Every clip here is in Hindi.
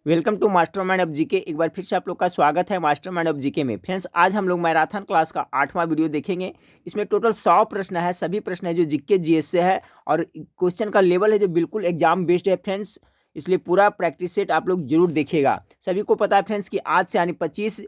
Welcome to Mastermind of GK. एक बार फिर से आप लोग का स्वागत है मास्टरमाइंड ऑफ जीके में। फ्रेंड्स, आज हम लोग मैराथन क्लास का 8वां वीडियो देखेंगे। इसमें टोटल 100 प्रश्न है। सभी प्रश्न है जो जीके जीएस से है और क्वेश्चन का लेवल है जो बिल्कुल एग्जाम बेस्ड है फ्रेंड्स। इसलिए पूरा प्रैक्टिस सेट आप लोग जरूर देखिएगा। सभी को पता है फ्रेंड्स कि आज से यानी 25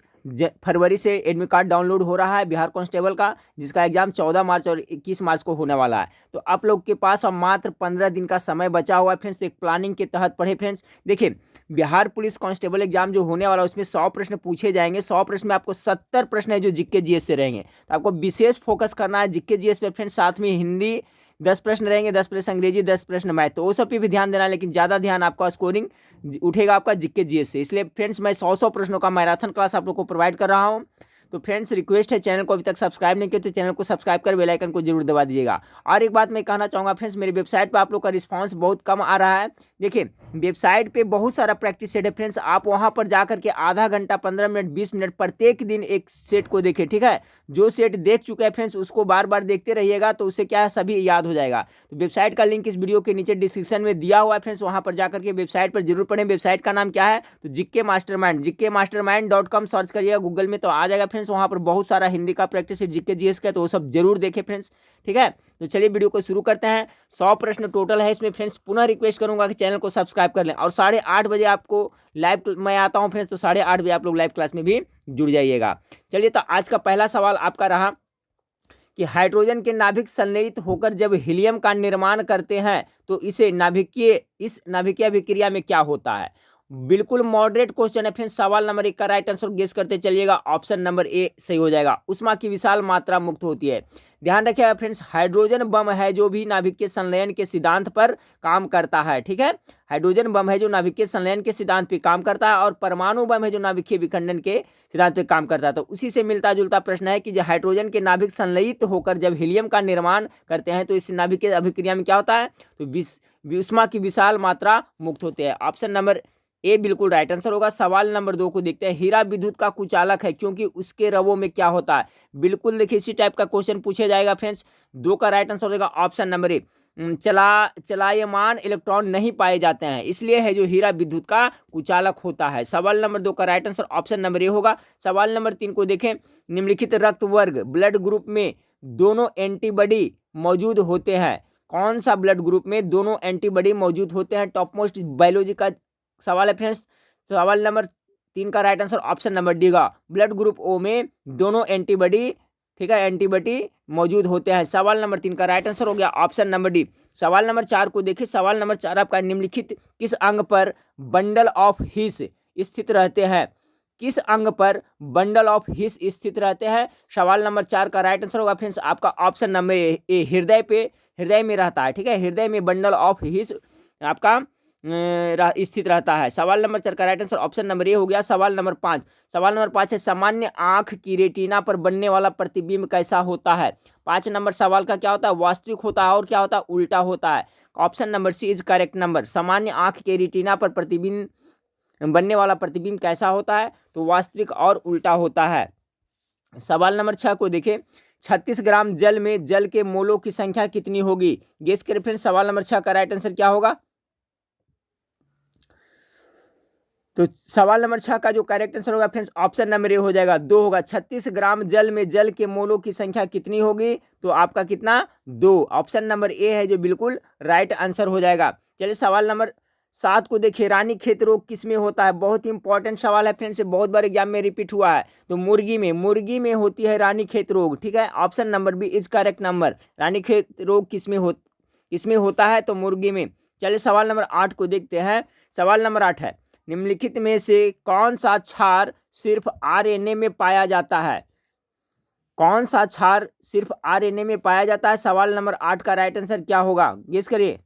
फरवरी से एडमिट कार्ड डाउनलोड हो रहा है बिहार कांस्टेबल का, जिसका एग्जाम 14 मार्च और 21 मार्च को होने वाला है। तो आप लोग के पास अब मात्र 15 दिन का समय बचा हुआ है फ्रेंड्स। तो एक प्लानिंग के तहत पढ़े फ्रेंड्स। देखिए, बिहार पुलिस कांस्टेबल एग्जाम जो होने वाला है उसमें 100 प्रश्न पूछे जाएंगे। 100 प्रश्न में आपको 70 प्रश्न है जो जीके जीएस से रहेंगे। तो आपको विशेष फोकस करना है जीके जीएस पे फ्रेंड्स। साथ में हिंदी 10 प्रश्न रहेंगे, 10 प्रश्न अंग्रेजी, 10 प्रश्न मैथ, तो वो सब पे भी ध्यान देना है। लेकिन ज़्यादा ध्यान आपका स्कोरिंग उठेगा आपका जीके जीएस से। इसलिए फ्रेंड्स मैं 100 प्रश्नों का मैराथन क्लास आप लोग को प्रोवाइड कर रहा हूँ। तो फ्रेंड्स रिक्वेस्ट है, चैनल को अभी तक सब्सक्राइब नहीं किया तो चैनल को सब्सक्राइब कर बेल आइकन को जरूर दबा दीजिएगा। और एक बात मैं कहना चाहूँगा फ्रेंड्स, मेरी वेबसाइट पर आप लोग का रिस्पांस बहुत कम आ रहा है। देखिए, वेबसाइट पे बहुत सारा प्रैक्टिस सेट है फ्रेंड्स। आप वहाँ पर जाकर के आधा घंटा, 15 मिनट, 20 मिनट प्रत्येक दिन एक सेट को देखें, ठीक है। जो सेट देख चुके हैं फ्रेंड्स उसको बार बार देखते रहिएगा, तो उससे क्या है, सभी याद हो जाएगा। तो वेबसाइट का लिंक इस वीडियो के नीचे डिस्क्रिप्शन में दिया हुआ है फ्रेंड्स। वहाँ पर जाकर के वेबसाइट पर जरूर पढ़ें। वेबसाइट का नाम क्या है, तो जीके मास्टरमाइंड, GKmastermind.com सर्च करिएगा गूगल में तो आ जाएगा फ्रेंड्स। वहाँ पर बहुत सारा हिंदी का प्रैक्टिस है जीके जीएस का, तो वो सब जरूर देखें फ्रेंड्स, ठीक है। तो चलिए वीडियो को शुरू करते हैं। 100 प्रश्न टोटल है इसमें फ्रेंड्स। पुनः रिक्वेस्ट करूंगा कि चैनल को सब्सक्राइब कर लें और 8:30 बजे आपको लाइव मैं आता हूं फ्रेंड्स। तो 8:30 बजे आप लोग लाइव क्लास में भी जुड़ जाइएगा। चलिए, तो आज का पहला सवाल आपका रहा कि हाइड्रोजन के नाभिक संलयित होकर जब हीलियम का निर्माण करते हैं तो इस नाभिकीय अभिक्रिया में क्या होता है। बिल्कुल मॉडरेट क्वेश्चन है फ्रेंड्स। सवाल नंबर 1 का राइट आंसर गेस करते चलिएगा। ऑप्शन नंबर ए सही हो जाएगा। उष्मा की विशाल मात्रा मुक्त होती है। ध्यान रखिएगा फ्रेंड्स, हाइड्रोजन बम है जो भी नाभिक के संलयन के सिद्धांत पर काम करता है, ठीक है। हाइड्रोजन बम है जो नाभिकीय संलयन के सिद्धांत पर काम करता है और परमाणु बम है जो नाभिकीय विखंडन के सिद्धांत पर काम करता है। तो उसी से मिलता जुलता प्रश्न है कि जो हाइड्रोजन के नाभिक संलयित होकर जब हीलियम का निर्माण करते हैं तो इस नाभिकीय अभिक्रिया में क्या होता है, तो उष्मा की विशाल मात्रा मुक्त होती है। ऑप्शन नंबर ए बिल्कुल राइट आंसर होगा। सवाल नंबर 2 को देखते हैं। हीरा विद्युत का कुचालक है क्योंकि उसके रवों में क्या होता है। बिल्कुल देखिए, इसी टाइप का क्वेश्चन पूछा जाएगा फ्रेंड्स। 2 का राइट आंसर होगा ऑप्शन नंबर ए। चलायमान इलेक्ट्रॉन नहीं पाए जाते हैं, इसलिए है जो हीरा विद्युत का कुचालक होता है। सवाल नंबर 2 का right answer option number A होगा। सवाल नंबर 3 को देखें। निम्नलिखित रक्त वर्ग ब्लड ग्रुप में दोनों एंटीबॉडी मौजूद होते हैं। कौन सा ब्लड ग्रुप में दोनों एंटीबॉडी मौजूद होते हैं। टॉप मोस्ट बायोलॉजी का सवाल है फ्रेंड्स। सवाल नंबर 3 का right answer option number D का ब्लड ग्रुप ओ में दोनों एंटीबॉडी, ठीक है, एंटीबॉडी मौजूद होते हैं। सवाल नंबर 3 का राइट आंसर हो गया ऑप्शन नंबर डी। सवाल नंबर 4 को देखिए। सवाल नंबर 4 आपका निम्नलिखित किस अंग पर बंडल ऑफ हिस स्थित रहते हैं। किस अंग पर बंडल ऑफ हिस स्थित रहते हैं। सवाल नंबर 4 का राइट आंसर होगा फ्रेंड्स आपका ऑप्शन नंबर ए, हृदय पे, हृदय में रहता है, ठीक है। हृदय में बंडल ऑफ हिस आपका स्थित रहता है। सवाल नंबर 4 का right answer option number A हो गया। सवाल नंबर 5, सवाल नंबर 5 है सामान्य आंख की रेटिना पर बनने वाला प्रतिबिंब कैसा होता है। 5 नंबर सवाल का क्या होता है, वास्तविक होता है और क्या होता है, उल्टा होता है। Option number C is correct number. सामान्य आंख के रेटिना पर प्रतिबिंब बनने वाला प्रतिबिंब कैसा होता है, तो वास्तविक और उल्टा होता है। सवाल नंबर 6 को देखें। 36 ग्राम जल में जल के मोलों की संख्या कितनी होगी। गेस करें फ्रेंड्स, सवाल नंबर 6 का राइट आंसर क्या होगा। तो सवाल नंबर 6 का जो करेक्ट आंसर होगा फ्रेंड्स ऑप्शन नंबर ए हो जाएगा, 2 होगा। 36 ग्राम जल में जल के मोलों की संख्या कितनी होगी, तो आपका कितना, 2। ऑप्शन नंबर ए है जो बिल्कुल राइट आंसर हो जाएगा। चलिए, सवाल नंबर 7 को देखिए। रानी खेत रोग किस में होता है। बहुत ही इंपॉर्टेंट सवाल है फ्रेंड्स, बहुत बार एग्जाम में रिपीट हुआ है। तो मुर्गी में होती है रानी खेत रोग, ठीक है। Option number B is correct number. Ranikhet रोग किसमें होता है, तो मुर्गी में। चलिए, सवाल नंबर 8 को देखते हैं। सवाल नंबर 8 है निम्नलिखित में से कौन सा क्षार सिर्फ आरएनए में पाया जाता है। कौन सा क्षार सिर्फ आरएनए में पाया जाता है। सवाल नंबर 8 का राइट आंसर क्या होगा, गेस करिए।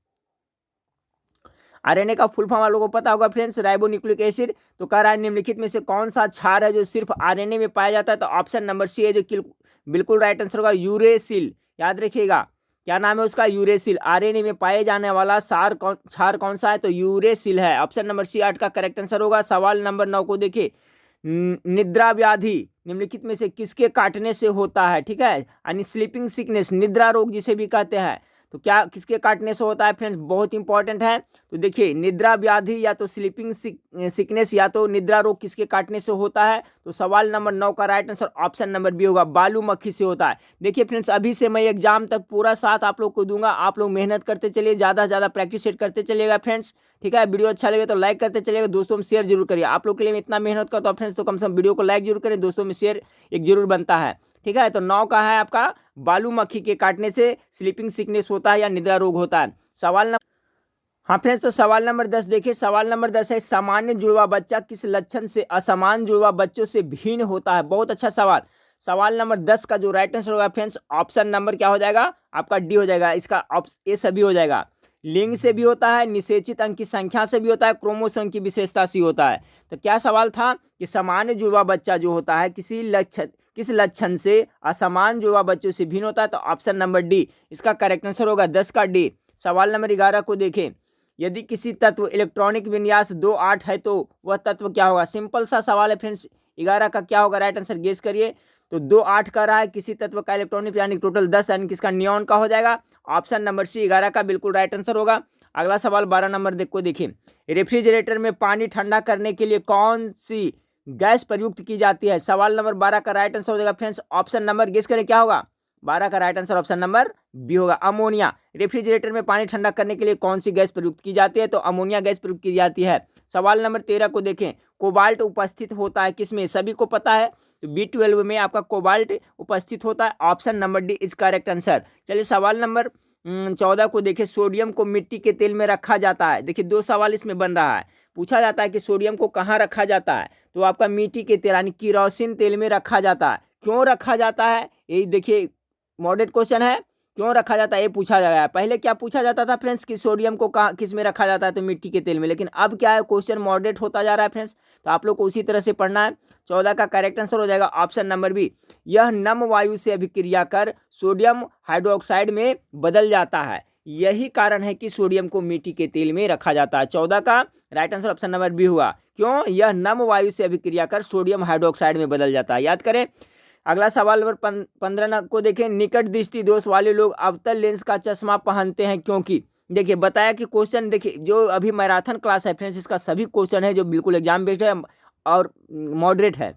आरएनए का फुल फॉर्म आप लोगों को पता होगा फ्रेंड्स, राइबोन्यूक्लिक एसिड। तो कह रहा है निम्नलिखित में से कौन सा क्षार है जो सिर्फ आरएनए में पाया जाता है, तो ऑप्शन नंबर सी है जो बिल्कुल राइट आंसर होगा, यूरेसिल। याद रखिएगा, क्या नाम है उसका, यूरेसिल। आरएनए में पाए जाने वाला क्षार कौन सा है, तो यूरेसिल है। ऑप्शन नंबर सी 8 का करेक्ट आंसर होगा। सवाल नंबर 9 को देखिए। निद्रा व्याधि निम्नलिखित में से किसके काटने से होता है, ठीक है, यानी स्लीपिंग सिकनेस, निद्रा रोग जिसे भी कहते हैं। तो क्या किसके काटने से होता है फ्रेंड्स, बहुत इंपॉर्टेंट है। तो देखिए निद्रा व्याधि या तो स्लीपिंग सिकनेस या तो निद्रा रोग किसके काटने से होता है, तो सवाल नंबर 9 का right answer option number B होगा, बालू मक्खी से होता है। देखिए फ्रेंड्स अभी से मैं एग्जाम तक पूरा साथ आप लोग को दूंगा, आप लोग मेहनत करते चलिए, ज़्यादा से ज़्यादा प्रैक्टिस सेट करते चलिएगा फ्रेंड्स, ठीक है। वीडियो अच्छा लगे तो लाइक करते चलिएगा, दोस्तों में शेयर जरूर करिए, आप लोग के लिए मैं इतना मेहनत करता हूँ फ्रेंड्स, तो कम से कम वीडियो को लाइक जरूर करें, दोस्तों में शेयर एक जरूर बनता है, ठीक है। तो 9 का है आपका बालू मक्खी के काटने से स्लीपिंग सिकनेस होता है या निद्रा रोग होता है। सवाल नंबर, हाँ फ्रेंड्स, तो सवाल नंबर 10 देखिए, सवाल नंबर 10 है सामान्य जुड़वा बच्चा किस लक्षण से असामान्य जुड़वा बच्चों से भिन्न होता है। बहुत अच्छा सवाल। सवाल नंबर 10 का जो राइट आंसर होगा फ्रेंड्स ऑप्शन नंबर क्या हो जाएगा आपका डी हो जाएगा, इसका ए सभी हो जाएगा। लिंग से भी होता है, निषेचित अंक की संख्या से भी होता है, क्रोमोसोम की विशेषता से होता है। तो क्या सवाल था कि सामान्य जुड़वा बच्चा जो होता है किस लक्षण से असामान्य जुड़वा बच्चों से भिन्न होता है, तो ऑप्शन नंबर डी इसका करेक्ट आंसर होगा, 10 का डी। सवाल नंबर 11 को देखें, यदि किसी तत्व इलेक्ट्रॉनिक विन्यास 2-8 है तो वह तत्व क्या होगा। सिंपल सा सवाल है फ्रेंड्स, 11 का क्या होगा राइट आंसर गेस करिए। तो 2-8 का रहा है, किसी तत्व का इलेक्ट्रॉनिक यानी टोटल 10 यानी किसका नियॉन का हो जाएगा, ऑप्शन नंबर सी 11 का बिल्कुल राइट आंसर होगा। अगला सवाल 12 नंबर को देखिए, रेफ्रिजरेटर में पानी ठंडा करने के लिए कौन सी गैस प्रयुक्त की जाती है। सवाल नंबर 12 का राइट आंसर हो जाएगा फ्रेंड्स ऑप्शन नंबर गेस करें क्या होगा, 12 का right answer option number B होगा, अमोनिया। रेफ्रिजरेटर में पानी ठंडा करने के लिए कौन सी गैस प्रयुक्त की जाती है, तो अमोनिया गैस प्रयुक्त की जाती है। सवाल नंबर 13 को देखें, कोबाल्ट उपस्थित होता है किसमें, सभी को पता है, तो B12 में आपका कोबाल्ट उपस्थित होता है, option number D is correct answer. चलिए सवाल नंबर 14 को देखें, सोडियम को मिट्टी के तेल में रखा जाता है। देखिए 2 सवाल इसमें बन रहा है, पूछा जाता है कि सोडियम को कहाँ रखा जाता है, तो आपका मिट्टी के तेल यानी किरोसिन तेल में रखा जाता है। क्यों रखा जाता है, यही देखिए मॉडरेट क्वेश्चन है, क्यों रखा जाता है ये पूछा गया है। पहले क्या पूछा जाता था फ्रेंड्स कि सोडियम को कहाँ किस में रखा जाता है, तो मिट्टी के तेल में, लेकिन अब क्या है क्वेश्चन मॉडरेट होता जा रहा है फ्रेंड्स, तो आप लोग को उसी तरह से पढ़ना है। 14 का करेक्ट आंसर हो जाएगा ऑप्शन नंबर बी, यह नम वायु से अभिक्रिया कर सोडियम हाइड्रोक्साइड में बदल जाता है, यही कारण है कि सोडियम को मिट्टी के तेल में रखा जाता है। 14 का right answer option number B हुआ, क्यों, यह नम वायु से अभिक्रिया कर सोडियम हाइड्रोक्साइड में बदल जाता है, याद करें। अगला सवाल नंबर 15 को देखें, निकट दृष्टि दोष वाले लोग अवतल लेंस का चश्मा पहनते हैं क्योंकि। देखिए बताया कि क्वेश्चन, देखिए जो अभी मैराथन क्लास है फ्रेंड्स, इसका सभी क्वेश्चन है जो बिल्कुल एग्जाम बेस्ड है और मॉडरेट है।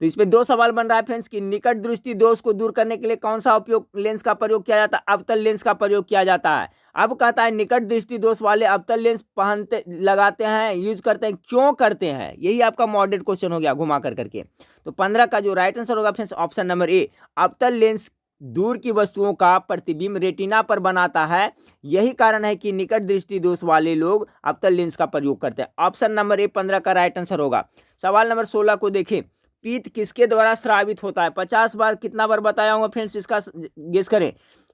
तो इसमें 2 सवाल बन रहा है फ्रेंड्स कि निकट दृष्टि दोष को दूर करने के लिए कौन सा लेंस का प्रयोग किया जाता है, अवतल लेंस का प्रयोग किया जाता है। अब कहता है निकट दृष्टि दोष वाले अवतल लेंस पहनते लगाते हैं, यूज करते हैं, क्यों करते हैं, यही आपका मॉडरेट क्वेश्चन हो गया घुमा करके। तो 15 का जो राइट आंसर होगा फ्रेंड्स ऑप्शन नंबर ए, अवतल लेंस दूर की वस्तुओं का प्रतिबिंब रेटिना पर बनाता है, यही कारण है कि निकट दृष्टि दोष वाले लोग अवतल लेंस का प्रयोग करते हैं, ऑप्शन नंबर ए 15 का राइट आंसर होगा। सवाल नंबर 16 को देखें, पीत किसके द्वारा स्रावित होता है। 50 बार कितना बार बताया हूँ फ्रेंड्स, इसका गेस करें।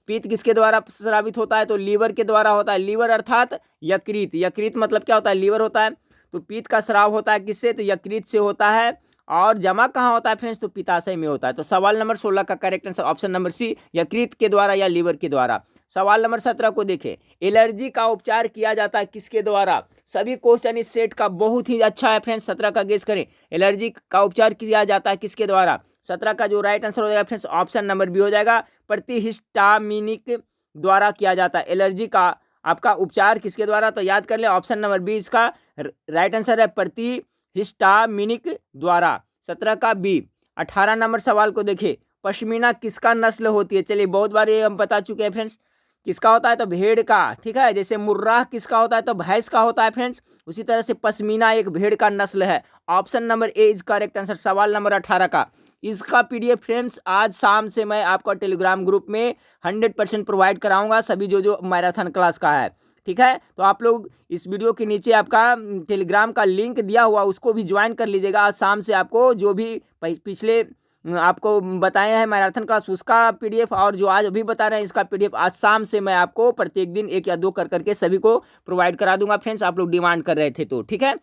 पीत किसके द्वारा स्रावित होता है, तो लीवर के द्वारा होता है। लीवर अर्थात यकृत, यकृत मतलब क्या होता है, लीवर होता है। तो पीत का स्राव होता है किससे, तो यकृत से होता है। और जमा कहाँ होता है फ्रेंड्स, तो पित्ताशय में होता है। तो सवाल नंबर 16 का correct answer option number C, यकृत के द्वारा या लीवर के द्वारा। सवाल नंबर 17 को देखें, एलर्जी का उपचार किया जाता है किसके द्वारा। सभी क्वेश्चन इस सेट का बहुत ही अच्छा है फ्रेंड्स, 17 का गेस करें, एलर्जी का उपचार किया जाता है किसके द्वारा। 17 का जो राइट आंसर हो जाएगा फ्रेंड्स ऑप्शन नंबर बी हो जाएगा, प्रतिहिस्टामिनिक द्वारा किया जाता है। एलर्जी का आपका उपचार किसके द्वारा, तो याद कर ले ऑप्शन नंबर बी इसका राइट आंसर है, प्रतिहिस्टामिनिक द्वारा। 17 का बी। 18 नंबर सवाल को देखें, पश्मीना किसका नस्ल होती है। चलिए बहुत बार ये हम बता चुके हैं फ्रेंड्स, किसका होता है, तो भेड़ का, ठीक है। जैसे मुर्राह किसका होता है, तो भैंस का होता है फ्रेंड्स, उसी तरह से पश्मीना एक भेड़ का नस्ल है, option number A is correct answer. सवाल नंबर 18 का, इसका PDF फ्रेंड्स आज शाम से मैं आपका टेलीग्राम ग्रुप में 100% प्रोवाइड कराऊंगा, सभी जो मैराथन क्लास का है, ठीक है। तो आप लोग इस वीडियो के नीचे आपका टेलीग्राम का लिंक दिया हुआ, उसको भी ज्वाइन कर लीजिएगा। आज शाम से आपको जो भी पिछले आपको बताए हैं मैराथन क्लास उसका PDF, और जो आज अभी बता रहे हैं इसका PDF, आज शाम से मैं आपको प्रत्येक दिन 1 या 2 करके सभी को प्रोवाइड करा दूंगा फ्रेंड्स, आप लोग डिमांड कर रहे थे तो, ठीक है।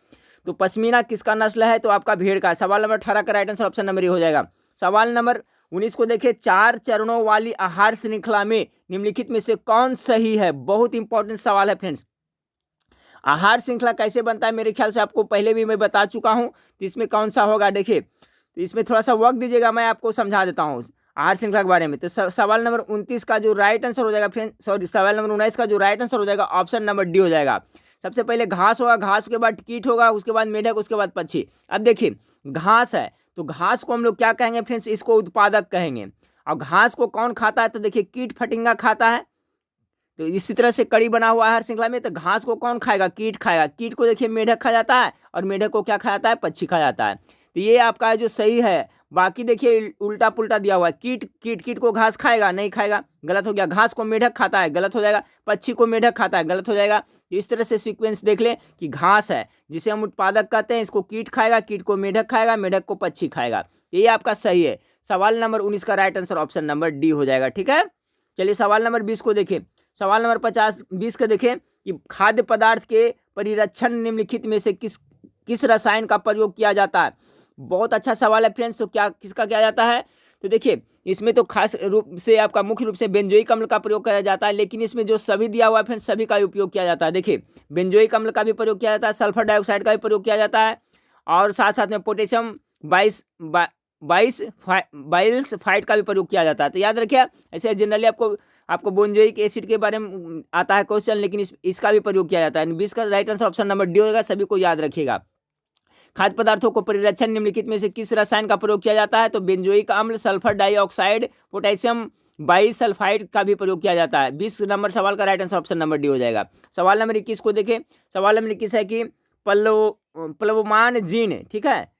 तो पश्मीना किसका नस्ल है, तो आपका भेड़ का। सवाल नंबर 18 का right answer option number A हो जाएगा। सवाल नंबर 19 को देखिए, 4 चरणों वाली आहार श्रृंखला में निम्नलिखित में से कौन सही है। बहुत इंपॉर्टेंट सवाल है फ्रेंड्स। आहार श्रृंखला कैसे बनता है, मेरे ख्याल से आपको पहले भी मैं बता चुका हूं, तो इसमें कौन सा होगा। देखिए तो इसमें थोड़ा सा वक्त दीजिएगा, मैं आपको समझा देता हूं। आहार श्रृंखला के बारे में। तो सवाल नंबर 29 का जो राइट आंसर हो जाएगा फ्रेंड, सॉरी सवाल नंबर 19 का जो राइट आंसर हो जाएगा ऑप्शन नंबर डी हो जाएगा। सबसे पहले घास होगा, घास के बाद कीट होगा, उसके बाद मेढक, उसके बाद पक्षी। अब देखिए घास है तो घास को हम लोग क्या कहेंगे फ्रेंड्स, इसको उत्पादक कहेंगे। और घास को कौन खाता है, तो देखिए कीट फटिंगा खाता है। तो इसी तरह से कड़ी बना हुआ है हर श्रृंखला में। तो घास को कौन खाएगा, कीट खाएगा। कीट को देखिए मेढक खा जाता है, और मेढक को क्या खा जाता है, पक्षी खा जाता है। तो ये आपका जो सही है। बाकी देखिए उल्टा पुल्टा दिया हुआ है, कीट कीट कीट को घास खाएगा, नहीं खाएगा, गलत हो गया। घास को मेढक खाता है, गलत हो जाएगा। पक्षी को मेढक खाता है, गलत हो जाएगा। इस तरह से सीक्वेंस देख ले कि घास है जिसे हम उत्पादक कहते हैं, इसको कीट खाएगा, कीट को मेढक खाएगा, मेढक को पक्षी खाएगा। ये आपका सही है। सवाल नंबर 19 का right answer option number D हो जाएगा। ठीक है, चलिए सवाल नंबर 20 को देखें। सवाल नंबर 20 का देखें कि खाद्य पदार्थ के परिरक्षण निम्नलिखित में से किस रसायन का प्रयोग किया जाता है। बहुत अच्छा सवाल है फ्रेंड्स। तो क्या किसका किया जाता है, तो देखिए इसमें तो खास रूप से आपका मुख्य रूप से बेंजोइक अम्ल का प्रयोग किया जाता है, लेकिन इसमें जो सभी दिया हुआ है फ्रेंड्स सभी का उपयोग किया जाता है। देखिए बेंजोइक अम्ल का भी प्रयोग किया जाता है, सल्फर डाइऑक्साइड का भी प्रयोग किया जाता है, और साथ साथ में पोटेशियम 22 फाइट का भी प्रयोग किया जाता है। तो याद रखिए, ऐसे जनरली आपको बेंजोइक एसिड के बारे में आता है क्वेश्चन, लेकिन इसका भी प्रयोग किया जाता है। 20 का right answer option number D होगा, सभी को याद रखिएगा। खाद्य पदार्थों को परिरक्षण निम्नलिखित में से किस रसायन का प्रयोग किया जाता है, तो बेंजोइक अम्ल, सल्फर डाइऑक्साइड, पोटेशियम बाइसल्फाइड का भी प्रयोग किया जाता है। 20 नंबर सवाल का right answer option number D हो जाएगा। सवाल नंबर 21 को देखें। सवाल नंबर 21 है कि प्लवमान जीन, ठीक है।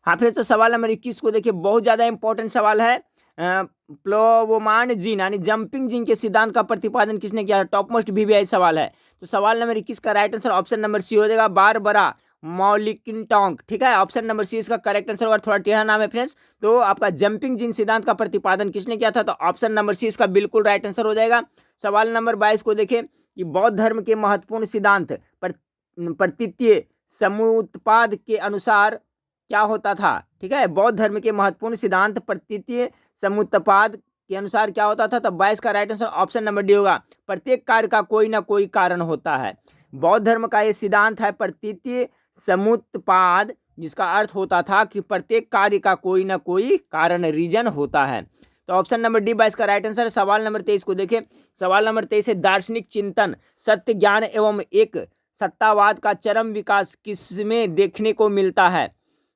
हाँ फिर तो सवाल नंबर 21 को देखिए, बहुत ज्यादा इंपॉर्टेंट सवाल है। प्लवमान जीन यानी जंपिंग जीन के सिद्धांत का प्रतिपादन किसने किया है, टॉप मोस्ट VVI सवाल है। तो सवाल नंबर 21 का right answer option number C हो जाएगा, बारबरा मॉलिकिनटॉन्ग। ठीक है, ऑप्शन नंबर सी इसका करेक्ट आंसर होगा। थोड़ा टेढ़ा नाम है फ्रेंड्स। तो आपका जंपिंग जीन सिद्धांत का प्रतिपादन किसने किया था, तो ऑप्शन नंबर सी इसका बिल्कुल राइट आंसर हो जाएगा। सवाल नंबर 22 को देखें कि बौद्ध धर्म के महत्वपूर्ण सिद्धांत प्रतीतीय समुत्पाद के अनुसार क्या होता था। ठीक है, बौद्ध धर्म के महत्वपूर्ण सिद्धांत प्रतीतीय समुत्पाद के अनुसार क्या होता था, तो 22 का right answer option number D होगा। प्रत्येक कार्य का कोई ना कोई कारण होता है। बौद्ध धर्म का ये सिद्धांत है प्रतीतीय समुत्पाद, जिसका अर्थ होता था कि प्रत्येक कार्य का कोई ना कोई कारण, रीजन होता है। तो ऑप्शन नंबर डी 22 का राइट आंसर है। सवाल नंबर 23 को देखें। सवाल नंबर 23 है, दार्शनिक चिंतन, सत्य ज्ञान एवं एक सत्तावाद का चरम विकास किसमें देखने को मिलता है।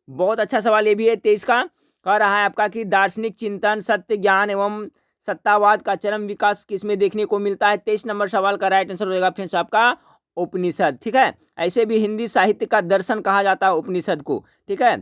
बहुत अच्छा सवाल ये भी है। 23 का कह रहा है आपका कि दार्शनिक चिंतन, सत्य ज्ञान एवं सत्तावाद का चरम विकास किसमें देखने को मिलता है। 23 नंबर सवाल का राइट आंसर हो जाएगा फ्रेंड्स आपका उपनिषद। ठीक है, ऐसे भी हिंदी साहित्य का दर्शन कहा जाता है उपनिषद को। ठीक है,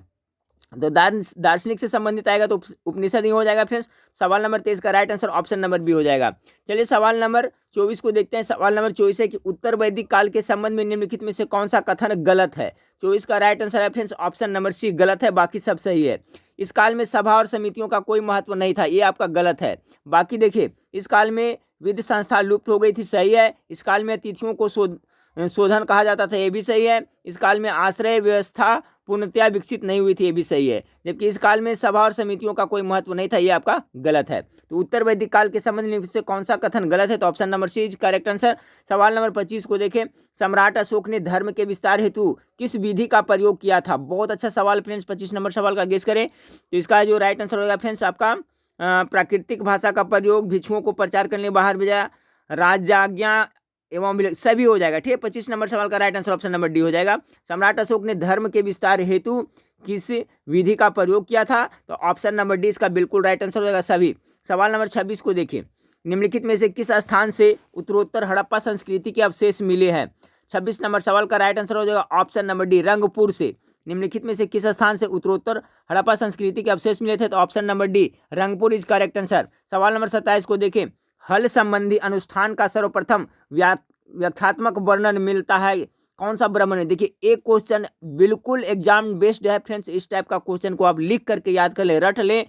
तो दार्शनिक से संबंधित आएगा तो उपनिषद ही हो जाएगा फ्रेंड्स। सवाल नंबर 23 का right answer option number B हो जाएगा। चलिए सवाल नंबर 24 को देखते हैं। सवाल नंबर 24 है कि उत्तर वैदिक काल के संबंध में निम्नलिखित में से कौन सा कथन गलत है। 24 का राइट आंसर है फ्रेंड्स ऑप्शन नंबर सी गलत है, बाकी सब सही है। इस काल में सभा और समितियों का कोई महत्व नहीं था, ये आपका गलत है। बाकी देखिए, इस काल में विधि संस्था लुप्त हो गई थी, सही है। इस काल में अतिथियों को शोधन कहा जाता था, ये भी सही है। इस काल में आश्रय व्यवस्था पूर्णतया विकसित नहीं हुई थी, ये भी सही है। जबकि इस काल में सभा और समितियों का कोई महत्व नहीं था, ये आपका गलत है। तो उत्तर वैदिक काल के संबंध में से कौन सा कथन गलत है, तो option number C is correct answer. सवाल नंबर 25 को देखें। सम्राट अशोक ने धर्म के विस्तार हेतु किस विधि का प्रयोग किया था। बहुत अच्छा सवाल फ्रेंड्स, 25 नंबर सवाल का गेस करें। तो इसका जो राइट आंसर होगा फ्रेंड्स आपका प्राकृतिक भाषा का प्रयोग, भिक्षुओं को प्रचार करने बाहर भेजा, राजाज्ञा एवं सभी हो जाएगा। ठीक है, 25 नंबर सवाल का right answer option number D हो जाएगा। सम्राट अशोक ने धर्म के विस्तार हेतु किस विधि का प्रयोग किया था, तो ऑप्शन नंबर डी इसका बिल्कुल राइट आंसर हो जाएगा सभी। सवाल नंबर 26 को देखिए। निम्नलिखित में से किस स्थान से उत्तरोत्तर हड़प्पा संस्कृति के अवशेष मिले हैं। 26 नंबर सवाल का राइट आंसर हो जाएगा ऑप्शन नंबर डी रंगपुर से। निम्नलिखित में से किस स्थान से उत्तरोत्तर हड़प्पा संस्कृति के अवशेष मिले थे, तो option number D Rangpur is correct answer. सवाल नंबर 27 को देखें। हल संबंधी अनुष्ठान का सर्वप्रथम व्याख्यात्मक वर्णन मिलता है, कौन सा वर्णन है। देखिए एक क्वेश्चन बिल्कुल एग्जाम बेस्ड है फ्रेंड्स, इस टाइप का क्वेश्चन को आप लिख करके याद कर ले, रट ले।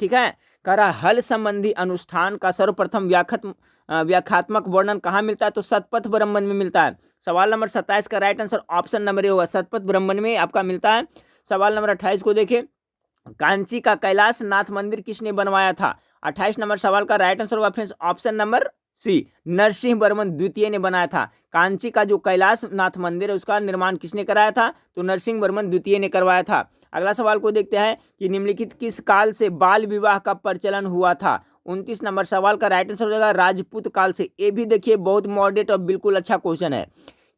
ठीक है, कह रहा हल संबंधी अनुष्ठान का सर्वप्रथम व्याख्यात्मक वर्णन कहाँ मिलता है, तो शतपथ ब्राह्मण में मिलता है। सवाल नंबर 27 का right answer option number A होगा, शतपथ ब्राह्मण में आपका मिलता है। सवाल नंबर 28 को देखें। कांची का कैलाश नाथ मंदिर किसने बनवाया था। 28 नंबर सवाल का राइट आंसर होगा friends option number C Narasimha Varman द्वितीय ने बनाया था। कांची का जो कैलाश नाथ मंदिर है उसका निर्माण किसने कराया था? तो नरसिंह वर्मन द्वितीय ने करवाया था। अगला सवाल को देखते हैं कि निम्नलिखित किस काल से बाल विवाह का प्रचलन हुआ था? 29 नंबर सवाल का राइट आंसर हो जाएगा राजपूत काल से। ये भी देखिए बहुत मॉडरेट और बिल्कुल अच्छा क्वेश्चन है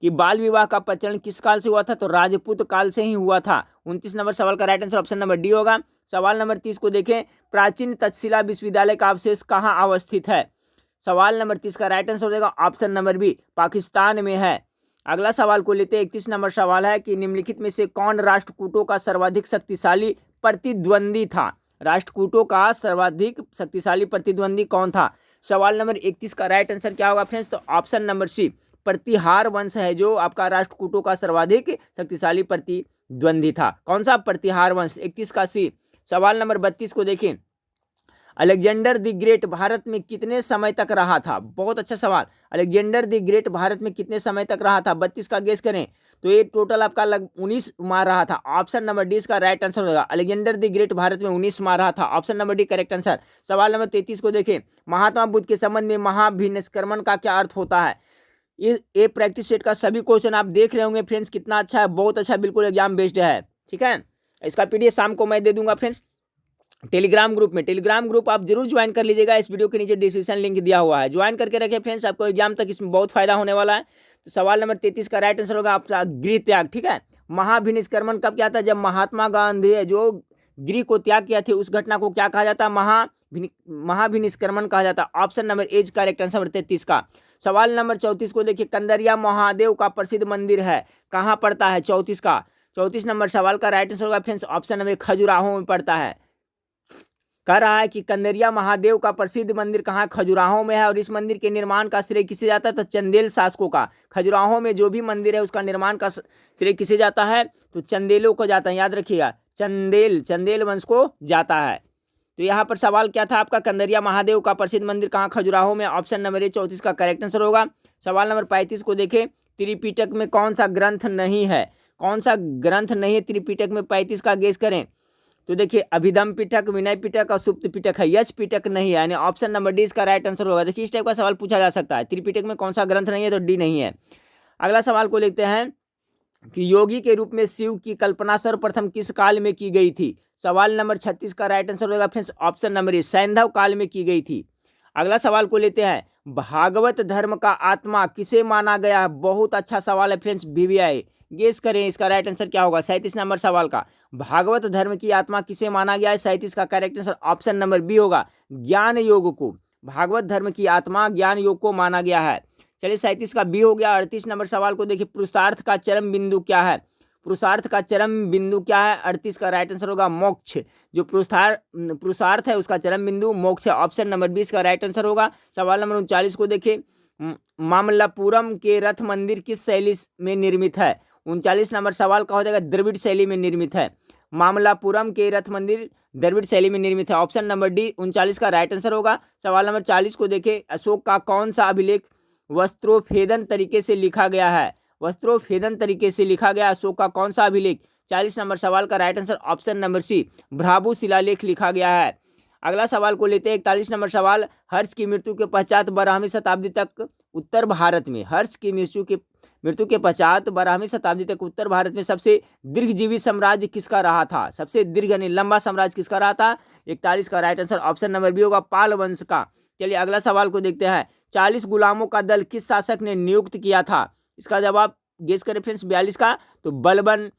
कि बाल विवाह का प्रचलन किस काल से हुआ था? तो राजपूत काल से ही हुआ था। 29 नंबर सवाल का right answer option number D होगा। सवाल नंबर 30 को देखें, प्राचीन तक्षशिला विश्वविद्यालय का अवशेष कहाँ अवस्थित है? सवाल नंबर 30 का राइट आंसर हो जाएगा ऑप्शन नंबर बी, पाकिस्तान में है। अगला सवाल को लेते हैं, 31 नंबर सवाल है कि निम्नलिखित में से कौन राष्ट्रकूटों का सर्वाधिक शक्तिशाली प्रतिद्वंदी था? राष्ट्रकूटों का सर्वाधिक शक्तिशाली प्रतिद्वंदी कौन था? सवाल नंबर 31 का राइट आंसर क्या होगा फ्रेंड्स? तो ऑप्शन नंबर सी, प्रतिहार वंश है जो आपका राष्ट्रकूटों का सर्वाधिक शक्तिशाली प्रतिद्वंदी था। कौन सा? प्रतिहार वंश। 31 का सी। सवाल नंबर 32 को देखें, अलेक्जेंडर द ग्रेट भारत में कितने समय तक रहा था? बहुत अच्छा सवाल। अलेक्जेंडर द ग्रेट भारत में कितने समय तक रहा था? 32 का गेस करें तो ये टोटल आपका 19 माह रहा था। ऑप्शन नंबर डी इसका राइट आंसर होगा। अलेक्जेंडर द ग्रेट भारत में 19 माह रहा था। Option number D correct answer. सवाल नंबर 33 को देखें, महात्मा बुद्ध के संबंध में महाभिनिष्क्रमण का क्या अर्थ होता है? ये प्रैक्टिस सेट का सभी क्वेश्चन आप देख रहे होंगे फ्रेंड्स, कितना अच्छा है, बहुत अच्छा, बिल्कुल एग्जाम बेस्ड है। ठीक है, इसका पीडीएफ शाम को मैं दे दूंगा फ्रेंड्स टेलीग्राम ग्रुप में। टेलीग्राम ग्रुप आप जरूर ज्वाइन कर लीजिएगा, इस वीडियो के नीचे डिस्क्रिप्शन लिंक दिया हुआ है, ज्वाइन करके रखें फ्रेंड्स, आपको एग्जाम तक इसमें बहुत फायदा होने वाला है। तो सवाल नंबर 33 का राइट आंसर होगा आपका गृह त्याग। ठीक है, महाभिनिष्क्रमण कब क्या था? जब महात्मा गांधी है जो गृह को त्याग किया थे, उस घटना को क्या कहा जाता है? महाभिनिष्क्रमण कहा जाता है। Option number A's correct answer 33 का। सवाल नंबर 34 को देखिए, कंदरिया महादेव का प्रसिद्ध मंदिर है, कहाँ पड़ता है? 34 का। 34 नंबर सवाल का राइट आंसर होगा फ्रेंड्स ऑप्शन नंबर खजुराहो में पड़ता है। कह रहा है कि कंदरिया महादेव का प्रसिद्ध मंदिर कहाँ? खजुराहो में है। और इस मंदिर के निर्माण का श्रेय किसे जाता है? तो चंदेल शासकों का। खजुराहो में जो भी मंदिर है उसका निर्माण का श्रेय किसे जाता है? तो चंदेलों को जाता है, याद रखिएगा, चंदेल वंश को जाता है। तो यहाँ पर सवाल क्या था आपका? कंदरिया महादेव का प्रसिद्ध मंदिर कहाँ? खजुराहो में। ऑप्शन नंबर 34 का करेक्ट आंसर होगा। सवाल नंबर 35 को देखें, त्रिपिटक में कौन सा ग्रंथ नहीं है? कौन सा ग्रंथ नहीं है त्रिपिटक में? 35 का गेस करें तो देखिए, अभिधम पिटक, विनय पिटक और सुप्त पिटक है, यश पिटक नहीं है, यानी ऑप्शन नंबर डी इसका राइट आंसर होगा। देखिए इस टाइप का सवाल पूछा जा सकता है, त्रिपिटक में कौन सा ग्रंथ नहीं है? तो डी नहीं है। अगला सवाल को लेते हैं कि योगी के रूप में शिव की कल्पना सर्वप्रथम किस काल में की गई थी? सवाल नंबर 36 का राइट आंसर होगा फ्रेंड्स ऑप्शन नंबर ए, सैंधव काल में की गई थी। अगला सवाल को लेते हैं, भागवत धर्म का आत्मा किसे माना गया? बहुत अच्छा सवाल है फ्रेंड्स, वीवीआई गेस करें इसका राइट आंसर क्या होगा? 37 नंबर सवाल का, भागवत धर्म की आत्मा किसे माना गया है? 37 का correct answer option number B होगा, ज्ञान योग को। भागवत धर्म की आत्मा ज्ञान योग को माना गया है। चलिए 37 का बी हो गया। 38 नंबर सवाल को देखिए, पुरुषार्थ का चरम बिंदु क्या है? पुरुषार्थ का चरम बिंदु क्या है? 38 का राइट आंसर होगा मोक्ष। जो पुरुषार्थ है उसका चरम बिंदु मोक्ष है। ऑप्शन नंबर 20 का राइट आंसर होगा। सवाल नंबर 39 को देखिए, मामल्लपुरम के रथ मंदिर किस शैली में निर्मित है? 39 नंबर सवाल का हो जाएगा, द्रविड़ शैली में निर्मित है। मामल्लपुरम के रथ मंदिर द्रविड़ शैली में निर्मित है। ऑप्शन नंबर डी 39 का राइट आंसर होगा। सवाल नंबर 40 को देखें, अशोक का कौन सा अभिलेख वस्त्रोत्फेदन तरीके से लिखा गया है? वस्त्रोत्फेदन तरीके से लिखा गया अशोक का कौन सा अभिलेख? 40 नंबर सवाल का right answer option number C, Bhabru शिलालेख लिखा गया है। अगला सवाल को लेते हैं, 41 नंबर सवाल, हर्ष की मृत्यु के पश्चात 12वीं शताब्दी तक उत्तर भारत में, हर्ष की मृत्यु के पश्चात 12वीं शताब्दी तक उत्तर भारत में सबसे दीर्घजीवी साम्राज्य किसका रहा था? सबसे दीर्घ यानी लंबा साम्राज्य किसका रहा था? 41 का right answer option number B होगा, पाल वंश का। चलिए अगला सवाल को देखते हैं, 40 गुलामों का दल किस शासक ने नियुक्त किया था? इसका जवाब गेस करें फ्रेंड्स 42 का, तो बलबन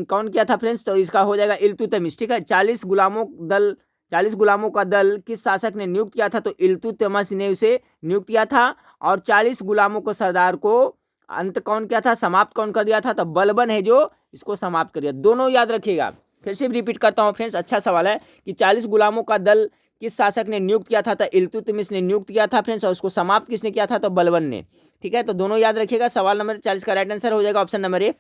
कौन किया था फ्रेंड्स? तो इसका हो जाएगा इल्तुतमिश। ठीक है, 40 गुलामों का दल किस शासक ने नियुक्त किया था? तो इल्तुतमिश ने उसे नियुक्त किया था। और 40 गुलामों को सरदार को अंत कौन किया था? समाप्त कौन कर दिया था? तो बलबन है जो इसको समाप्त कर दिया। दोनों याद रखिएगा, फिर से रिपीट करता हूं फ्रेंड्स, अच्छा सवाल है कि 40 गुलामों का दल किस शासक ने नियुक्त किया था? तो इल्तुतमिश ने नियुक्त किया था फ्रेंड्स, और उसको समाप्त किसने किया था? तो बलबन ने। ठीक है, तो दोनों याद रखिएगा। सवाल नंबर 40 का राइट आंसर हो जाएगा ऑप्शन नंबर ए।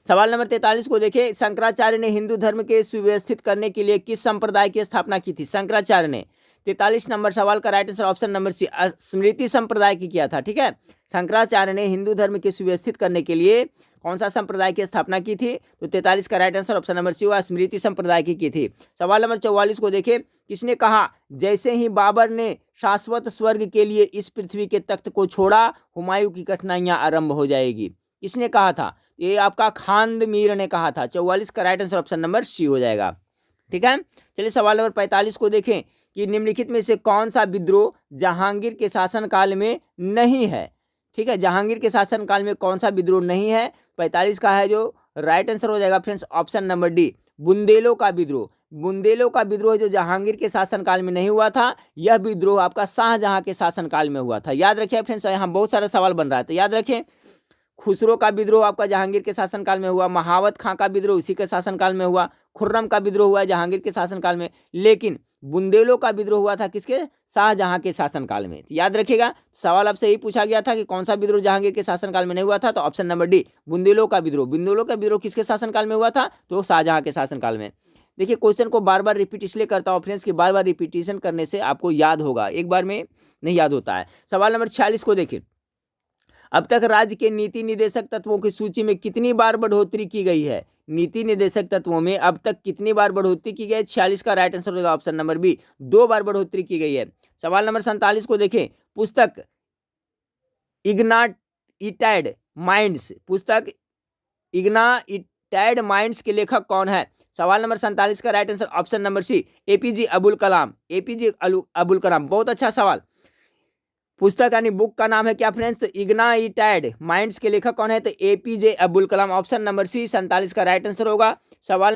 सवाल नंबर 43 को देखें, शंकराचार्य ने हिंदू धर्म के सुव्यवस्थित करने के लिए किस संप्रदाय की स्थापना की थी? शंकराचार्य ने 43 नंबर सवाल का right answer option number C स्मृति संप्रदाय की किया था। ठीक है, शंकराचार्य ने हिंदू धर्म के सुव्यवस्थित करने के लिए कौन सा संप्रदाय की स्थापना की थी? तो 43 का right answer option number C हुआ, स्मृति संप्रदाय की थी। सवाल नंबर 44 को देखें, किसने कहा जैसे ही बाबर ने शाश्वत स्वर्ग के लिए इस पृथ्वी के तख्त को छोड़ा, हुमायूं की कठिनाइयां आरंभ हो जाएगी? किसने कहा था? ये आपका खांद मीर ने कहा था। 44 का right answer option number C हो जाएगा। ठीक है, चलिए सवाल नंबर 45 को देखें कि निम्नलिखित में से कौन सा विद्रोह जहांगीर के शासनकाल में नहीं है? ठीक है, जहांगीर के शासनकाल में कौन सा विद्रोह नहीं है? 45 का है जो राइट आंसर हो जाएगा फ्रेंड्स ऑप्शन नंबर डी, बुंदेलों का विद्रोह। बुंदेलों का विद्रोह जो जहांगीर के शासनकाल में नहीं हुआ था, यह विद्रोह आपका शाहजहां के शासनकाल में हुआ था। याद रखिए फ्रेंड्स, यहाँ बहुत सारा सवाल बन रहा है, तो याद रखें। खुसरो का विद्रोह आपका जहांगीर के शासनकाल में हुआ, महावत खां का विद्रोह उसी के शासनकाल में हुआ, खुर्रम का विद्रोह हुआ जहांगीर के शासनकाल में, लेकिन बुंदेलों का विद्रोह हुआ था किसके? शाहजहां के शासनकाल में। याद रखिएगा, सवाल आपसे यही पूछा गया था कि कौन सा विद्रोह जहांगीर के शासनकाल में नहीं हुआ था, तो ऑप्शन नंबर डी, बुंदेलों का विद्रोह। बुंदेलों का विद्रोह किसके शासनकाल में हुआ था? तो शाहजहां के शासनकाल में। देखिए, क्वेश्चन को बार बार रिपीट इसलिए करता हूँ फ्रेंड्स कि बार बार रिपीटेशन करने से आपको याद होगा, एक बार में नहीं याद होता है। सवाल नंबर 46 को देखिए, अब तक राज्य के नीति निर्देशक तत्वों की सूची में कितनी बार बढ़ोतरी की गई है? नीति निर्देशक तत्वों में अब तक कितनी बार बढ़ोतरी की गई है? 46 का राइट आंसर होगा ऑप्शन नंबर बी, 2 बार बढ़ोतरी की गई है। सवाल नंबर 47 को देखें, पुस्तक इग्नाइटेड माइंड्स, पुस्तक इग्नाइटेड माइंड्स के लेखक कौन है? सवाल नंबर 47 का right answer option number C, APJ Abul Kalam. APJ Abul Kalam, बहुत अच्छा सवाल। पुस्तक यानी बुक का नाम है क्या फ्रेंड्स? तो इग्नाइटेड माइंड्स के लेखक कौन है? तो APJ Abdul Kalam, option number सी 47 का राइट आंसर होगा। सवाल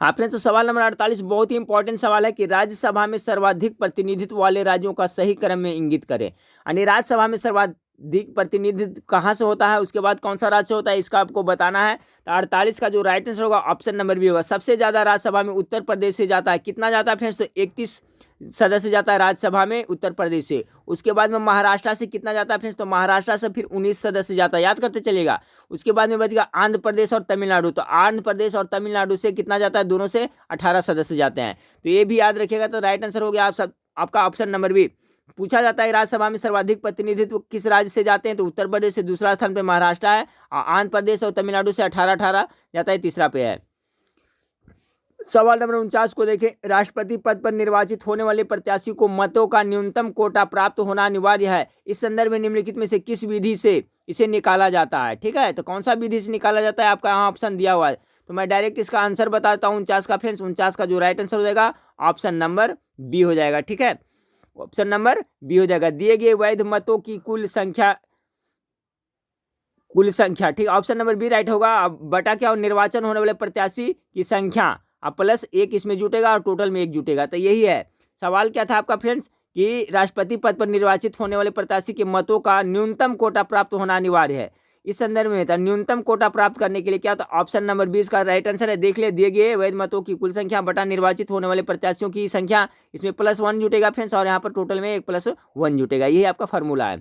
हाँ फ्रेंड्स, तो सवाल नंबर 48 बहुत ही इंपॉर्टेंट सवाल है कि राज्यसभा में सर्वाधिक प्रतिनिधित्व वाले राज्यों का सही क्रम में इंगित करें। यानी राज्यसभा में सर्वाधिक प्रतिनिधित्व कहाँ से होता है, उसके बाद कौन सा राज्य से होता है, इसका आपको बताना है। तो 48 का जो राइट आंसर होगा ऑप्शन नंबर बी होगा। सबसे ज्यादा राज्यसभा में उत्तर प्रदेश से जाता है। कितना जाता है फ्रेंड्स? तो 31 सदस्य जाता है राज्यसभा में उत्तर प्रदेश से। उसके बाद में महाराष्ट्र से कितना जाता है फ्रेंड्स? तो महाराष्ट्र से फिर 19 सदस्य जाता है, याद करते चलेगा। उसके बाद में बचेगा आंध्र प्रदेश और तमिलनाडु। तो आंध्र प्रदेश और तमिलनाडु से कितना जाता है? दोनों से 18 सदस्य जाते हैं। तो ये भी याद रखिएगा। तो राइट आंसर हो गया आपका ऑप्शन नंबर बी। पूछा जाता है राज्यसभा में सर्वाधिक प्रतिनिधित्व किस राज्य से जाते हैं? तो उत्तर प्रदेश से दूसरा स्थान पे महाराष्ट्र है, और आंध्र प्रदेश और तमिलनाडु से 18-18 जाता है, तीसरा पे है। सवाल नंबर 49 को देखें, राष्ट्रपति पद पर निर्वाचित होने वाले प्रत्याशी को मतों का न्यूनतम कोटा प्राप्त होना अनिवार्य है। इस संदर्भ में निम्नलिखित में से किस विधि से इसे निकाला जाता है? ठीक है, तो कौन सा विधि से निकाला जाता है? आपका यहाँ ऑप्शन दिया हुआ है, तो मैं डायरेक्ट इसका आंसर बताता हूँ 49 का फ्रेंड्स। 49 का जो राइट आंसर हो जाएगा ऑप्शन नंबर बी हो जाएगा। ठीक है, ऑप्शन नंबर बी हो जाएगा। दिए गए वैध मतों की कुल संख्या, ठीक, ऑप्शन नंबर बी राइट होगा। अब बटा क्या, निर्वाचन होने वाले प्रत्याशी की संख्या अब प्लस 1 इसमें जुटेगा और टोटल में 1 जुटेगा। तो यही है सवाल। क्या था आपका फ्रेंड्स कि राष्ट्रपति पद पर निर्वाचित होने वाले प्रत्याशी के मतों का न्यूनतम कोटा प्राप्त होना अनिवार्य है। इस संदर्भ में था न्यूनतम कोटा प्राप्त करने के लिए क्या, तो ऑप्शन नंबर 20 का राइट आंसर है। देख ले, दिए गए वैध मतों की कुल संख्या बटा निर्वाचित होने वाले प्रत्याशियों की संख्या, इसमें प्लस 1 जुटेगा फ्रेंड्स, और यहाँ पर टोटल में 1 + 1 जुटेगा। यही आपका फॉर्मूला है।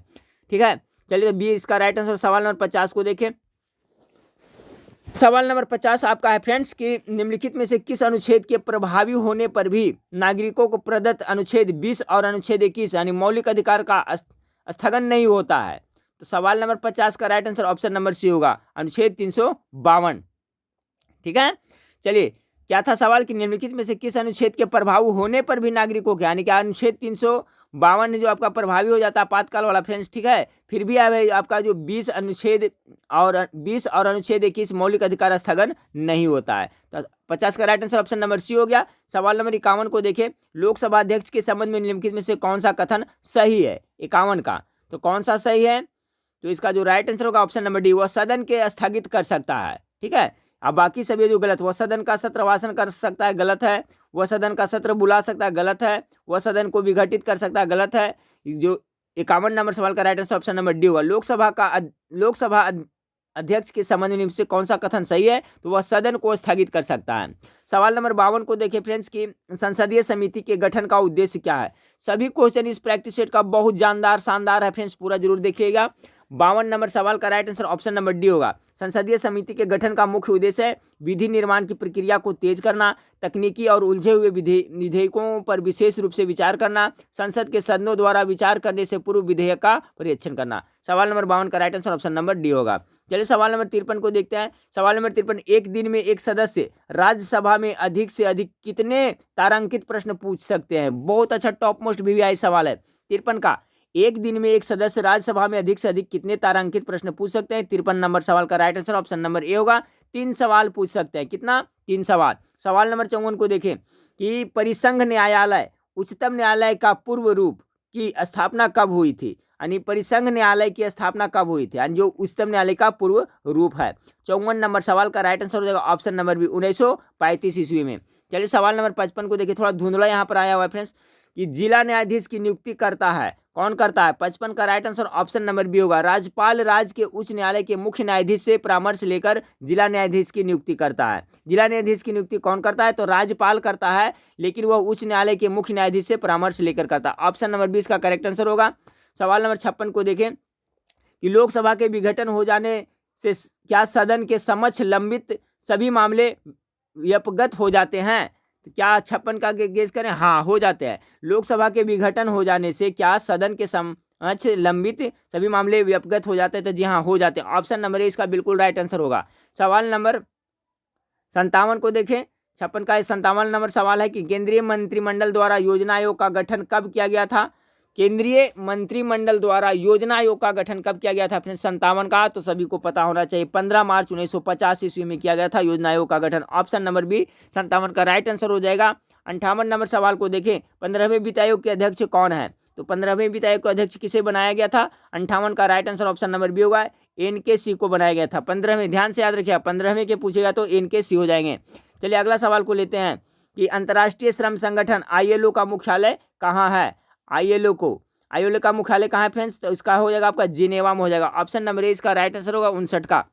ठीक है, चलिए तो 20 का राइट आंसर। सवाल नंबर 50 को देखें। सवाल नंबर 50 आपका है फ्रेंड्स कि निम्नलिखित में से किस अनुच्छेद के प्रभावी होने पर भी नागरिकों को प्रदत्त अनुच्छेद 20 और अनुच्छेद 21 यानी मौलिक अधिकार का स्थगन नहीं होता है? तो सवाल नंबर 50 का right answer option number C होगा, अनुच्छेद 352। ठीक है, चलिए क्या था सवाल कि निम्नलिखित में से किस अनुच्छेद के प्रभाव होने पर भी नागरिकों के, यानी कि अनुच्छेद 352 जो आपका प्रभावी हो जाता है आपातकाल वाला फ्रेंड्स। ठीक है, फिर भी आपका जो 20 अनुच्छेद और अनुच्छेद 21 मौलिक अधिकार स्थगन नहीं होता है। तो 50 का right answer option number C हो गया। सवाल नंबर 51 को देखें, लोकसभा अध्यक्ष के संबंध में निम्नलिखित में से कौन सा कथन सही है? 51 का, तो कौन सा सही है? तो इसका जो राइट आंसर होगा ऑप्शन नंबर डी, वह सदन के स्थगित कर सकता है। ठीक है, अब बाकी सभी जो गलत, वह सदन का सत्र वासन कर सकता है, गलत है। वह सदन का सत्र बुला सकता है, गलत है। वह सदन को विघटित कर सकता है, गलत है। जो 51 नंबर सवाल का right answer option number D होगा। लोकसभा अध्यक्ष के संबंध में से कौन सा कथन सही है? तो वह सदन को स्थगित कर सकता है। सवाल नंबर 52 को देखें फ्रेंड्स कि संसदीय समिति के गठन का उद्देश्य क्या है? सभी क्वेश्चन इस प्रैक्टिस सेट का बहुत शानदार है फ्रेंड्स, पूरा जरूर देखिएगा। 52 नंबर सवाल का right answer option number D होगा। संसदीय समिति के गठन का मुख्य उद्देश्य है विधि निर्माण की प्रक्रिया को तेज करना, तकनीकी और उलझे हुए विधेयकों पर विशेष रूप से विचार करना, संसद के सदनों द्वारा विचार करने से पूर्व विधेयक का परीक्षण करना। सवाल नंबर 52 का right answer option number D होगा। चलिए सवाल नंबर 53 को देखते हैं। सवाल नंबर 53, एक दिन में एक सदस्य राज्यसभा में अधिक से अधिक कितने तारांकित प्रश्न पूछ सकते हैं? बहुत अच्छा टॉप मोस्ट वीवीआई सवाल है 53 का। एक दिन में एक सदस्य राज्यसभा में अधिक से अधिक कितने तारांकित प्रश्न पूछ सकते हैं? 53 नंबर सवाल का right answer option number A होगा। 3 सवाल पूछ सकते हैं। कितना? 3 सवाल। सवाल नंबर 54 को देखें कि परिसंघ न्यायालय उच्चतम न्यायालय का पूर्व रूप की स्थापना कब हुई थी? यानी परिसंघ न्यायालय की स्थापना कब हुई थी, यानी जो उच्चतम न्यायालय का पूर्व रूप है। 54 नंबर सवाल का राइट आंसर हो जाएगा ऑप्शन नंबर बी 1935 ईस्वी में। चलिए सवाल नंबर 55 को देखिए, थोड़ा धुंधला यहाँ पर आया हुआ है फ्रेंड्स कि जिला न्यायाधीश की नियुक्ति करता है, कौन करता है? 55 का right answer option number B होगा। राज्यपाल राज्य के उच्च न्यायालय के मुख्य न्यायाधीश से परामर्श लेकर जिला न्यायाधीश की नियुक्ति करता है। जिला न्यायाधीश की नियुक्ति कौन करता है? तो राज्यपाल करता है, लेकिन वह उच्च न्यायालय के मुख्य न्यायाधीश से परामर्श लेकर करता है। ऑप्शन नंबर 20 का करेक्ट आंसर होगा। सवाल नंबर 56 को देखें कि लोकसभा के विघटन हो जाने से क्या सदन के समक्ष लंबित सभी मामले व्यपगत हो जाते हैं? तो क्या 56 का गेस करें? हाँ, हो जाते हैं। लोकसभा के विघटन हो जाने से क्या सदन के समक्ष लंबित सभी मामले व्यपगत हो जाते हैं? तो जी हाँ, हो जाते हैं। ऑप्शन नंबर ए इसका बिल्कुल राइट आंसर होगा। सवाल नंबर 57 को देखें। 56 का 57 नंबर सवाल है कि केंद्रीय मंत्रिमंडल द्वारा योजना आयोग का गठन कब किया गया था? केंद्रीय मंत्रिमंडल द्वारा योजना आयोग का गठन कब किया गया था? फिर 57 का तो सभी को पता होना चाहिए, 15 मार्च 1950 ईस्वी में किया गया था योजना आयोग का गठन। ऑप्शन नंबर बी 57 का राइट आंसर हो जाएगा। 58 नंबर सवाल को देखें, 15वें वित्त आयोग के अध्यक्ष कौन है? तो 15वें वित्त आयोग के अध्यक्ष किसे बनाया गया था? 58 का right answer option number B होगा, NK को बनाया गया था। 15वें, ध्यान से याद रखिएगा, 15वें के पूछेगा तो NK हो जाएंगे। चलिए अगला सवाल को लेते हैं कि अंतर्राष्ट्रीय श्रम संगठन ILO का मुख्यालय कहाँ है? ILO का मुख्यालय कहाँ है फ्रेंड्स? तो इसका हो जाएगा आपका जिनेवा में हो जाएगा। ऑप्शन नंबर ए इसका राइट आंसर होगा 59 का।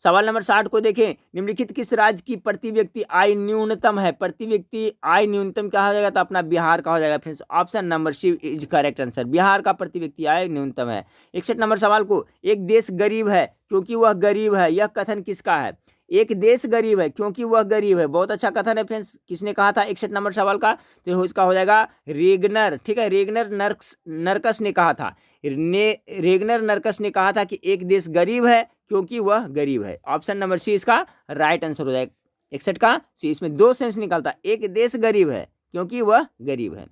सवाल नंबर 60 को देखें, निम्नलिखित किस राज्य की प्रति व्यक्ति आय न्यूनतम है? प्रति व्यक्ति आय न्यूनतम क्या हो जाएगा? तो अपना बिहार का हो जाएगा friends. Option number C is correct answer, Bihar का प्रति व्यक्ति आय न्यूनतम है। 61 नंबर सवाल को, एक देश गरीब है क्योंकि वह गरीब है, यह कथन किसका है? एक देश गरीब है क्योंकि वह गरीब है, बहुत अच्छा कथन है फ्रेंड्स। किसने कहा था 61 नंबर सवाल का? तो इसका हो जाएगा रेगनर, ठीक है, रेगनर नरकस ने कहा था। रेगनर नरकस ने कहा था कि एक देश गरीब है क्योंकि वह गरीब है। ऑप्शन नंबर सी इसका राइट आंसर हो जाएगा। 61 का सी, इसमें दो सेंस निकलता है, एक देश गरीब है क्योंकि वह गरीब है।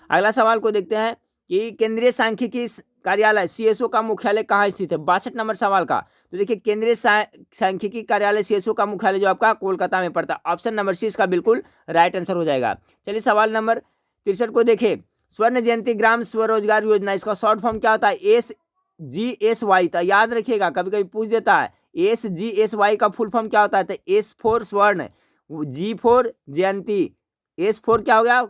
अगला सवाल को देखते हैं कि केंद्रीय सांख्यिकी कार्यालय CSO का मुख्यालय कहाँ स्थित है? 62 नंबर सवाल का। तो देखिए केंद्रीय सांख्यिकी कार्यालय CSO का मुख्यालय जो आपका कोलकाता में पड़ता है। ऑप्शन नंबर सी इसका बिल्कुल राइट आंसर हो जाएगा। चलिए सवाल नंबर 63 को देखें, स्वर्ण जयंती ग्राम स्वरोजगार योजना, इसका शॉर्ट फॉर्म क्या होता है? SGSY। तो याद रखिएगा, कभी कभी पूछ देता है SGSY का फुल फॉर्म क्या होता है? तो S फॉर स्वर्ण, G for Jayanti, S for क्या हो गया?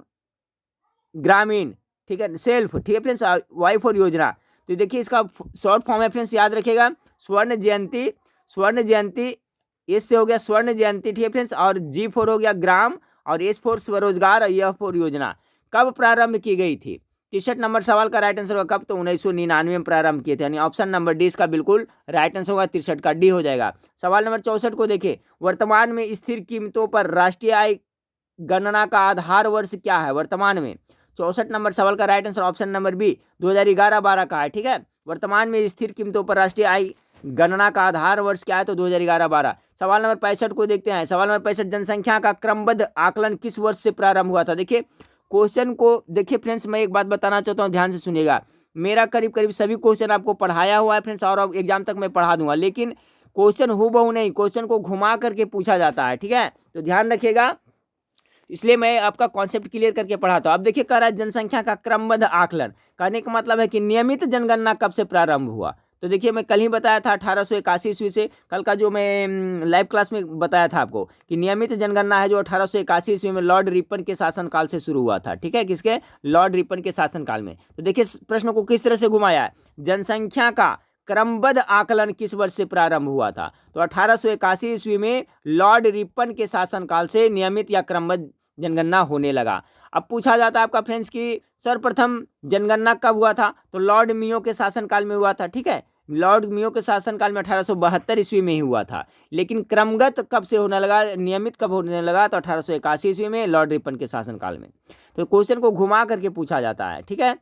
ग्रामीण, ठीक है, सेल्फ, ठीक है फ्रेंड्स, Y फॉर योजना। तो देखिए इसका शॉर्ट फॉर्म है फ्रेंड्स, याद रखिएगा, स्वर्ण जयंती S से हो गया स्वर्ण जयंती, ठीक है फ्रेंड्स, और G फॉर हो गया ग्राम, और S फॉर स्वरोजगार, और Y फॉर योजना। कब प्रारंभ की गई थी? 63 नंबर सवाल का राइट आंसर होगा कब? तो 1999 में प्रारंभ किए थे, यानी ऑप्शन नंबर डी इसका बिल्कुल राइट आंसर होगा। 63 का डी हो जाएगा। सवाल नंबर 64 को देखें, वर्तमान में स्थिर कीमतों पर राष्ट्रीय आय गणना का आधार वर्ष क्या है? वर्तमान में 64 नंबर सवाल का right answer option number B 2011-12 का है, ठीक है। वर्तमान में स्थिर कीमतों पर राष्ट्रीय आय गणना का आधार वर्ष क्या है? तो 2011-12। सवाल नंबर 65 को देखते हैं। सवाल नंबर 65, जनसंख्या का क्रमबद्ध आकलन किस वर्ष से प्रारंभ हुआ था? देखिए क्वेश्चन को देखिए फ्रेंड्स, मैं एक बात बताना चाहता हूँ, ध्यान से सुनिएगा। मेरा करीब करीब सभी क्वेश्चन आपको पढ़ाया हुआ है फ्रेंड्स, और अब एग्जाम तक मैं पढ़ा दूंगा, लेकिन क्वेश्चन हूबहू नहीं, क्वेश्चन को घुमा करके पूछा जाता है, ठीक है, तो ध्यान रखिएगा, इसलिए मैं आपका कॉन्सेप्ट क्लियर करके पढ़ाता हूँ। अब देखिए कह रहा है जनसंख्या का क्रमबद्ध आकलन, कहने का मतलब है कि नियमित जनगणना कब से प्रारंभ हुआ? तो देखिए मैं कल ही बताया था 1881 ईस्वी से, कल का जो मैं लाइव क्लास में बताया था आपको कि नियमित जनगणना है जो 1881 ईस्वी में लॉर्ड रिपन के शासनकाल से शुरू हुआ था, ठीक है, किसके? लॉर्ड रिपन के शासनकाल में। तो देखिए प्रश्न को किस तरह से घुमाया है, जनसंख्या का क्रमबद्ध आकलन किस वर्ष से प्रारंभ हुआ था? तो 1881 ईस्वी में लॉर्ड रिपन के शासनकाल से नियमित या क्रमबद्ध जनगणना होने लगा। अब पूछा जाता है आपका फ्रेंड्स कि सर्वप्रथम जनगणना कब हुआ था, तो लॉर्ड मियो के शासनकाल में हुआ था। ठीक है, लॉर्ड मियो के शासनकाल में 1872 ईस्वी में ही हुआ था। लेकिन क्रमगत कब से होने लगा, नियमित कब होने लगा, तो 1881 ईस्वी में लॉर्ड रिपन के शासनकाल में। तो क्वेश्चन को घुमा करके पूछा जाता है। ठीक है,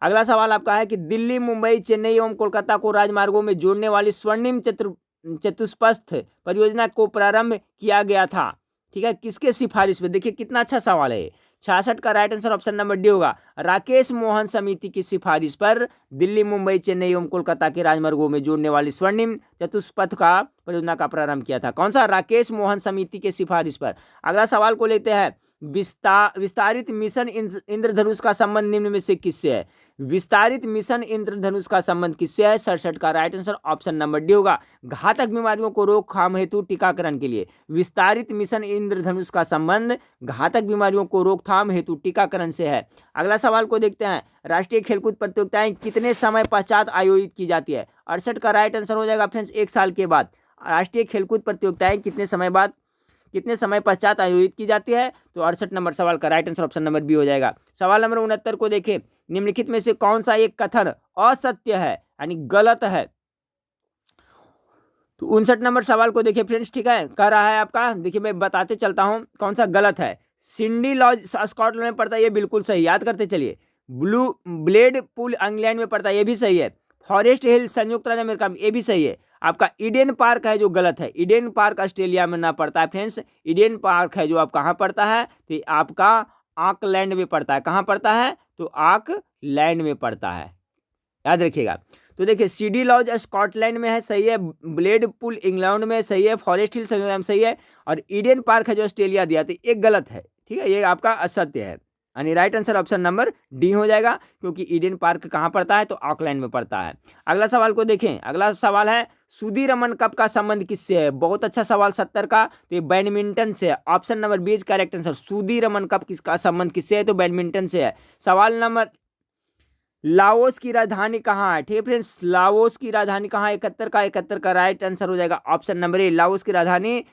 अगला सवाल आपका है कि दिल्ली, मुंबई, चेन्नई एवं कोलकाता को राजमार्गों में जोड़ने वाली स्वर्णिम चतुष्पथ परियोजना को प्रारंभ किया गया था। ठीक है, किसके सिफारिश पे, देखिए कितना अच्छा सवाल है। 66 का right answer option number D होगा। राकेश मोहन समिति की सिफारिश पर दिल्ली, मुंबई, चेन्नई एवं कोलकाता के राजमार्गों में जोड़ने वाली स्वर्णिम चतुष्पथ का परियोजना का प्रारंभ किया था। कौन सा, राकेश मोहन समिति के सिफारिश पर। अगला सवाल को लेते हैं, विस्तारित मिशन इंद्रधनुष का संबंध निम्न में से किससे है। विस्तारित मिशन इंद्रधनुष का संबंध किससे है, 67 का right answer option number D होगा। घातक बीमारियों को रोकथाम हेतु टीकाकरण के लिए विस्तारित मिशन इंद्रधनुष का संबंध घातक बीमारियों को रोकथाम हेतु टीकाकरण से है। अगला सवाल को देखते हैं, राष्ट्रीय खेलकूद प्रतियोगिताएं कितने समय पश्चात आयोजित की जाती है। 68 का राइट आंसर हो जाएगा फ्रेंड्स 1 साल के बाद। राष्ट्रीय खेलकूद प्रतियोगिताएं कितने समय पश्चात आयोजित की जाती है, तो 68 नंबर सवाल का right answer option number B हो जाएगा। सवाल नंबर 69 को देखें, निम्नलिखित में से कौन सा एक कथन असत्य है यानी गलत है। तो 59 नंबर सवाल को देखिए फ्रेंड्स। ठीक है, कह रहा है आपका, देखिए मैं बताते चलता हूं कौन सा गलत है। सिंडी लॉज स्कॉटलैंड में पड़ता है, ये बिल्कुल सही, याद करते चलिए। ब्लेड पुल इंग्लैंड में पड़ता है, ये भी सही है। फॉरेस्ट हिल संयुक्त राज्य अमेरिका में, ये भी सही है। आपका ईडन पार्क है जो गलत है। ईडन पार्क ऑस्ट्रेलिया में ना पड़ता है फ्रेंड्स। ईडन पार्क है जो आप कहाँ पड़ता है, तो आपका ऑकलैंड में पड़ता है। कहाँ पड़ता है, तो ऑकलैंड में पड़ता है, याद रखिएगा। तो देखिए सीडी लॉज स्कॉटलैंड में है, सही है। ब्लेड पुल इंग्लैंड में, सही है। फॉरेस्ट हिल संयुक्त में, सही है। और ईडन पार्क है जो ऑस्ट्रेलिया दिया, तो एक गलत है। ठीक है, ये आपका असत्य है, यानी right answer option number D हो जाएगा, क्योंकि ईडन पार्क कहाँ पड़ता है, तो ऑकलैंड में पड़ता है। अगला सवाल को देखें, अगला सवाल है सुधीरमन कप का संबंध किससे है। बहुत अच्छा सवाल 70 का, तो ये बैडमिंटन से है। Option number B is correct answer. Sudirman cup किसका संबंध किससे है, तो बैडमिंटन से है। सवाल नंबर, लाओस की राजधानी कहाँ है। ठीक है फ्रेंड्स, लाओस की राजधानी कहाँ है, 71 का राइट आंसर हो जाएगा ऑप्शन नंबर ए। लाओस की राजधानी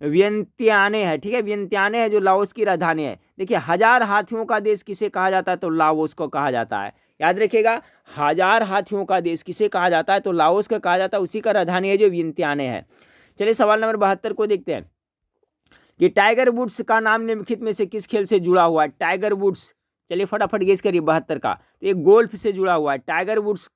वियंतियाने है। ठीक है, वियंतियाने है जो लाओस की राजधानी है। देखिए 1000 हाथियों का देश किसे कहा जाता है, तो लाओस को कहा जाता है। याद रखिएगा, 1000 हाथियों का देश किसे कहा जाता है, तो लाओस का कहा जाता है। उसी का राजधानी है जो वियंतियाने है। चलिए सवाल नंबर 72 को देखते हैं कि टाइगर वुड्स का नाम निम्नलिखित में से किस खेल से जुड़ा हुआ है। टाइगर वुड्स, चलिए फटाफट गेस करिए 72 का, तो ये गोल्फ से जुड़ा हुआ है। टाइगर वुड्स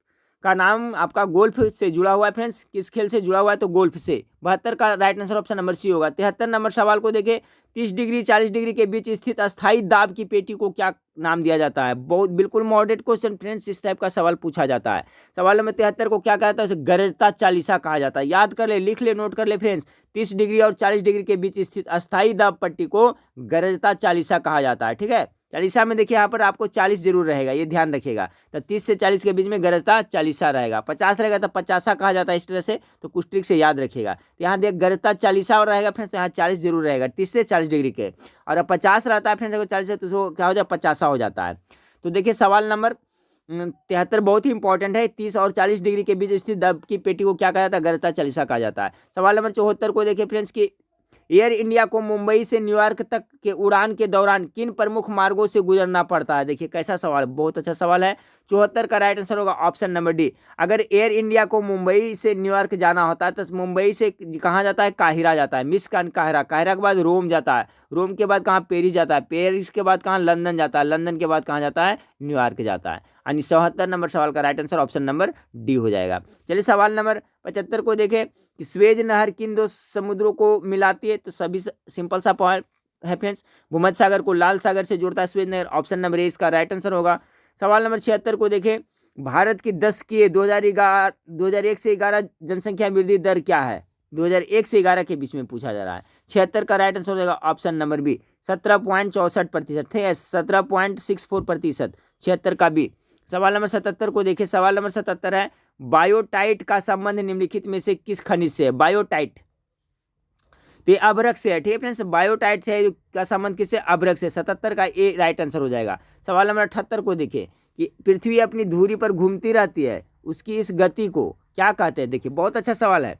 का नाम आपका गोल्फ से जुड़ा हुआ है फ्रेंड्स। किस खेल से जुड़ा हुआ है, तो गोल्फ से। 72 का right answer option number C होगा। 73 नंबर सवाल को देखें, 30 डिग्री 40 डिग्री के बीच स्थित अस्थायी दाब की पेटी को क्या नाम दिया जाता है। बहुत बिल्कुल मॉडरेट क्वेश्चन फ्रेंड्स, इस टाइप का सवाल पूछा जाता है। सवाल नंबर 73 को क्या कहता है, उसे गरजता चालीसा कहा जाता है। याद कर ले, लिख ले, नोट कर ले फ्रेंड्स। 30 डिग्री और 40 डिग्री के बीच स्थित अस्थायी दाब पट्टी को गरजता चालीसा कहा जाता है। ठीक है, चालीसा में देखिए यहाँ पर आपको 40 जरूर रहेगा, ये ध्यान रखिएगा। तो 30 से 40 के बीच में गरजता चालीसा रहेगा। 50 रहेगा तो 50 कहा जाता है, इस तरह से। तो कुछ ट्रिक से याद रखिएगा। तो यहाँ देख गरजता चालीसा और रहेगा फ्रेंड्स, तो यहाँ 40 जरूर रहेगा 30 से 40 डिग्री के। और अब 50 रहता है फ्रेंड्स, अगर 40 से, तो क्या हो जाए, 50 हो जाता है। तो देखिए सवाल नंबर 73 बहुत ही इंपॉर्टेंट है। 30 और 40 डिग्री के बीच स्थित दाब की पेटी को क्या कहा जाता है, गरजता चालीसा कहा जाता है। सवाल नंबर 74 को देखिए फ्रेंड्स कि एयर इंडिया को मुंबई से न्यूयॉर्क तक के उड़ान के दौरान किन प्रमुख मार्गों से गुजरना पड़ता है। देखिए कैसा सवाल, बहुत अच्छा सवाल है। 74 का राइट आंसर होगा ऑप्शन नंबर डी। अगर एयर इंडिया को मुंबई से न्यूयॉर्क जाना होता है, तो मुंबई से कहाँ जाता है, काहिरा जाता है। मिस काहिरा, काहिरा के बाद रोम जाता है। रोम के बाद कहाँ, पेरिस जाता है। पेरिस के बाद कहाँ, लंदन जाता है। लंदन के बाद कहाँ जाता है, न्यूयॉर्क जाता है। यानी 74 नंबर सवाल का right answer option number D हो जाएगा। चलिए सवाल नंबर 75 को देखें कि स्वेज नहर किन दो समुद्रों को मिलाती है। तो सभी सिंपल सा पॉइंट है फ्रेंड्स, भूमध्य सागर को लाल सागर से जोड़ता है स्वेज नहर। ऑप्शन नंबर ए इसका राइट आंसर होगा। सवाल नंबर 76 को देखें, भारत की 10 की 2001 से 11 जनसंख्या वृद्धि दर क्या है। 2001 से 11 के बीच में पूछा जा रहा है। 76 का राइट आंसर हो जाएगा ऑप्शन नंबर बी, 17.64%। ठीक है, 17.64%, 76 का बी। सवाल नंबर 77 को देखिए। सवाल नंबर 77 है, बायोटाइट का संबंध निम्नलिखित में से किस खनिज से है। बायोटाइट तो ये अभ्रक से है। ठीक है फ्रेंड्स, बायोटाइट से का संबंध किससे, अभ्रक से। 77 का ए राइट आंसर हो जाएगा। सवाल नंबर 78 को देखिए कि पृथ्वी अपनी धुरी पर घूमती रहती है, उसकी इस गति को क्या कहते हैं। देखिए बहुत अच्छा सवाल है।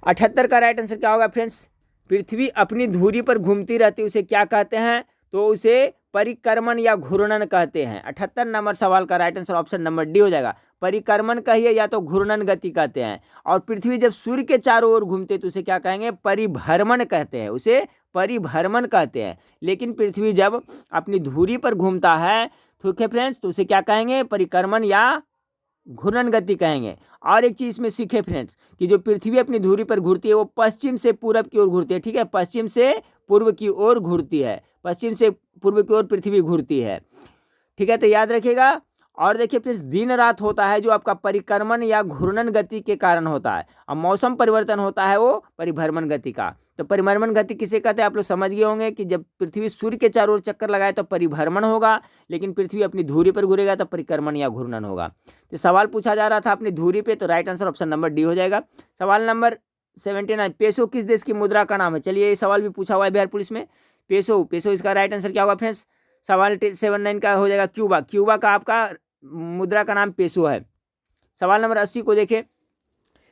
78 का राइट आंसर क्या होगा फ्रेंड्स, पृथ्वी अपनी धुरी पर घूमती रहती है उसे क्या कहते हैं? तो उसे परिक्रमण या घूर्णन कहते हैं। 78 नंबर सवाल का right answer option number D हो जाएगा। परिक्रमण कहिए या तो घूर्णन गति कहते हैं। और पृथ्वी जब सूर्य के चारों ओर घूमते तो उसे क्या कहेंगे? परिभ्रमण कहते हैं, उसे परिभ्रमण कहते हैं। लेकिन पृथ्वी जब अपनी धुरी पर घूमता है ठीक है फ्रेंड्स, तो उसे क्या कहेंगे? परिक्रमण या घूर्णन गति कहेंगे। और एक चीज में सीखे फ्रेंड्स कि जो पृथ्वी अपनी धुरी पर घूरती है वो पश्चिम से पूरब की ओर घूरती है, ठीक है, पश्चिम से पूर्व की ओर घूरती है, पश्चिम से पूर्व की ओर पृथ्वी घूरती है, ठीक है, तो याद रखिएगा। और देखिए फ्रेंड्स, दिन रात होता है जो आपका परिक्रमण या घूर्णन गति के कारण होता है, और मौसम परिवर्तन होता है वो परिभ्रमण गति का। तो परिभ्रमण गति किसे कहते हैं आप लोग समझ गए होंगे कि जब पृथ्वी सूर्य के चारों ओर चक्कर लगाए तो परिभ्रमण होगा, लेकिन पृथ्वी अपनी धुरी पर घूरेगा तो परिक्रमण या घूर्णन होगा। तो सवाल पूछा जा रहा था अपनी धुरी पे, तो right answer option number D हो जाएगा। सवाल नंबर 79, पेसो किस देश की मुद्रा का नाम है? चलिए ये सवाल भी पूछा हुआ है बिहार पुलिस में। पेसो, पेसो इसका राइट आंसर क्या होगा फ्रेंड्स? सवाल 79 का हो जाएगा क्यूबा, क्यूबा का आपका मुद्रा का नाम पेसो है। सवाल नंबर 80 को देखें,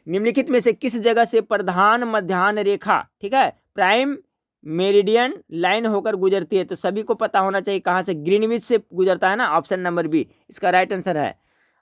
निम्नलिखित में से किस जगह से प्रधान मध्याह्न रेखा, ठीक है, प्राइम मेरिडियन लाइन होकर गुजरती है? तो सभी को पता होना चाहिए कहां से, ग्रीनविच से गुजरता है ना, ऑप्शन नंबर बी इसका राइट आंसर है।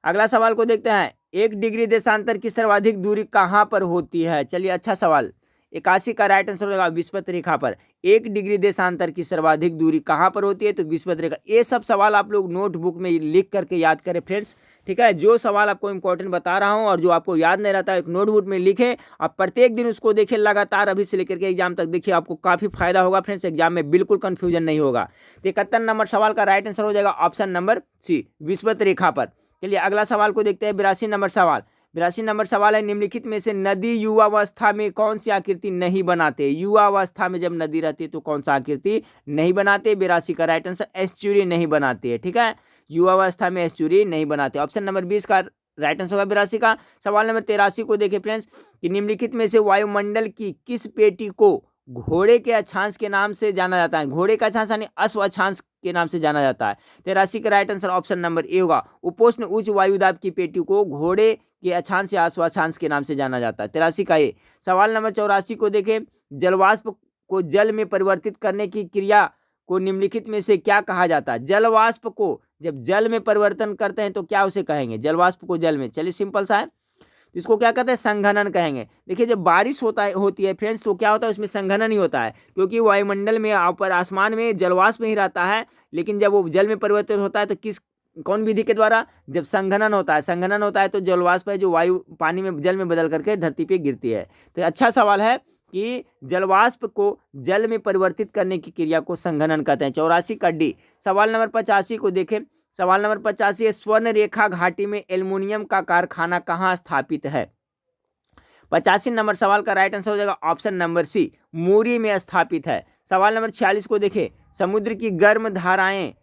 अगला सवाल को देखते हैं, 1 डिग्री देशांतर की सर्वाधिक दूरी कहां पर होती है? चलिए अच्छा सवाल, 81 का राइट आंसर होगा विषुवत रेखा पर। 1 डिग्री देशांतर की सर्वाधिक दूरी कहां पर होती है? तो विषुवत रेखा। ये सब सवाल आप लोग नोटबुक में लिख करके याद करें फ्रेंड्स, ठीक है। जो सवाल आपको इंपॉर्टेंट बता रहा हूं और जो आपको याद नहीं रहता है एक नोटबुक में लिखें और प्रत्येक दिन उसको देखें लगातार, अभी से लेकर के एग्जाम तक देखिए, आपको काफी फायदा होगा फ्रेंड्स, एग्जाम में बिल्कुल कंफ्यूजन नहीं होगा। 71 नंबर सवाल का राइट आंसर हो जाएगा ऑप्शन नंबर सी विषुवत रेखा पर। चलिए अगला सवाल को देखते हैं, 82 नंबर सवाल। 82 नंबर सवाल है, निम्नलिखित में से नदी युवावस्था में कौन सी आकृति नहीं बनाते? युवावस्था में जब नदी रहती है तो कौन सा आकृति नहीं बनाते? 82 का राइट आंसर एस्चुरी नहीं बनाती है, ठीक है, युवावस्था में एस्चुरी नहीं बनाते। ऑप्शन नंबर 20 का राइट आंसर होगा 82 का। सवाल नंबर 83 को देखें फ्रेंड्स, कि निम्नलिखित में से वायुमंडल की किस पेटी को घोड़े के अक्षांश के नाम से जाना जाता है? घोड़े का अक्षांश यानी अश्व अक्षांश के नाम से जाना जाता है। 83 का right answer option number A होगा, उपोष्ण उच्च वायुदाब की पेटी को घोड़े के अक्षांश या अश्व अक्षांश के नाम से जाना जाता है। 83 का ए। सवाल नंबर 84 को देखें, जलवाष्प को जल में परिवर्तित करने की क्रिया को निम्नलिखित में से क्या कहा जाता है? जलवाष्प को जब जल में परिवर्तन करते हैं तो क्या उसे कहेंगे? जलवाष्प को जल में, चलिए सिंपल सा है, इसको क्या कहते हैं? संघनन कहेंगे। देखिए जब बारिश होती है फ्रेंड्स तो क्या होता है उसमें संघनन ही होता है, क्योंकि वायुमंडल में ऊपर आसमान में जलवाष्प नहीं रहता है, लेकिन जब वो जल में परिवर्तित होता है तो कौन विधि के द्वारा? जब संघनन होता है, संघनन होता है तो जलवाष्प है जो वायु पानी में जल में बदल करके धरती पे गिरती है। तो अच्छा सवाल है कि जलवाष्प को जल में परिवर्तित करने की क्रिया को संघनन कहते हैं। 84 का डी। सवाल नंबर 85 को देखें, सवाल नंबर 85, स्वर्ण रेखा घाटी में एल्युमिनियम का कारखाना कहाँ स्थापित है? 85 नंबर सवाल का राइट आंसर हो जाएगा ऑप्शन नंबर सी मूरी में स्थापित है। सवाल नंबर 46 को देखें, समुद्र की गर्म धाराएं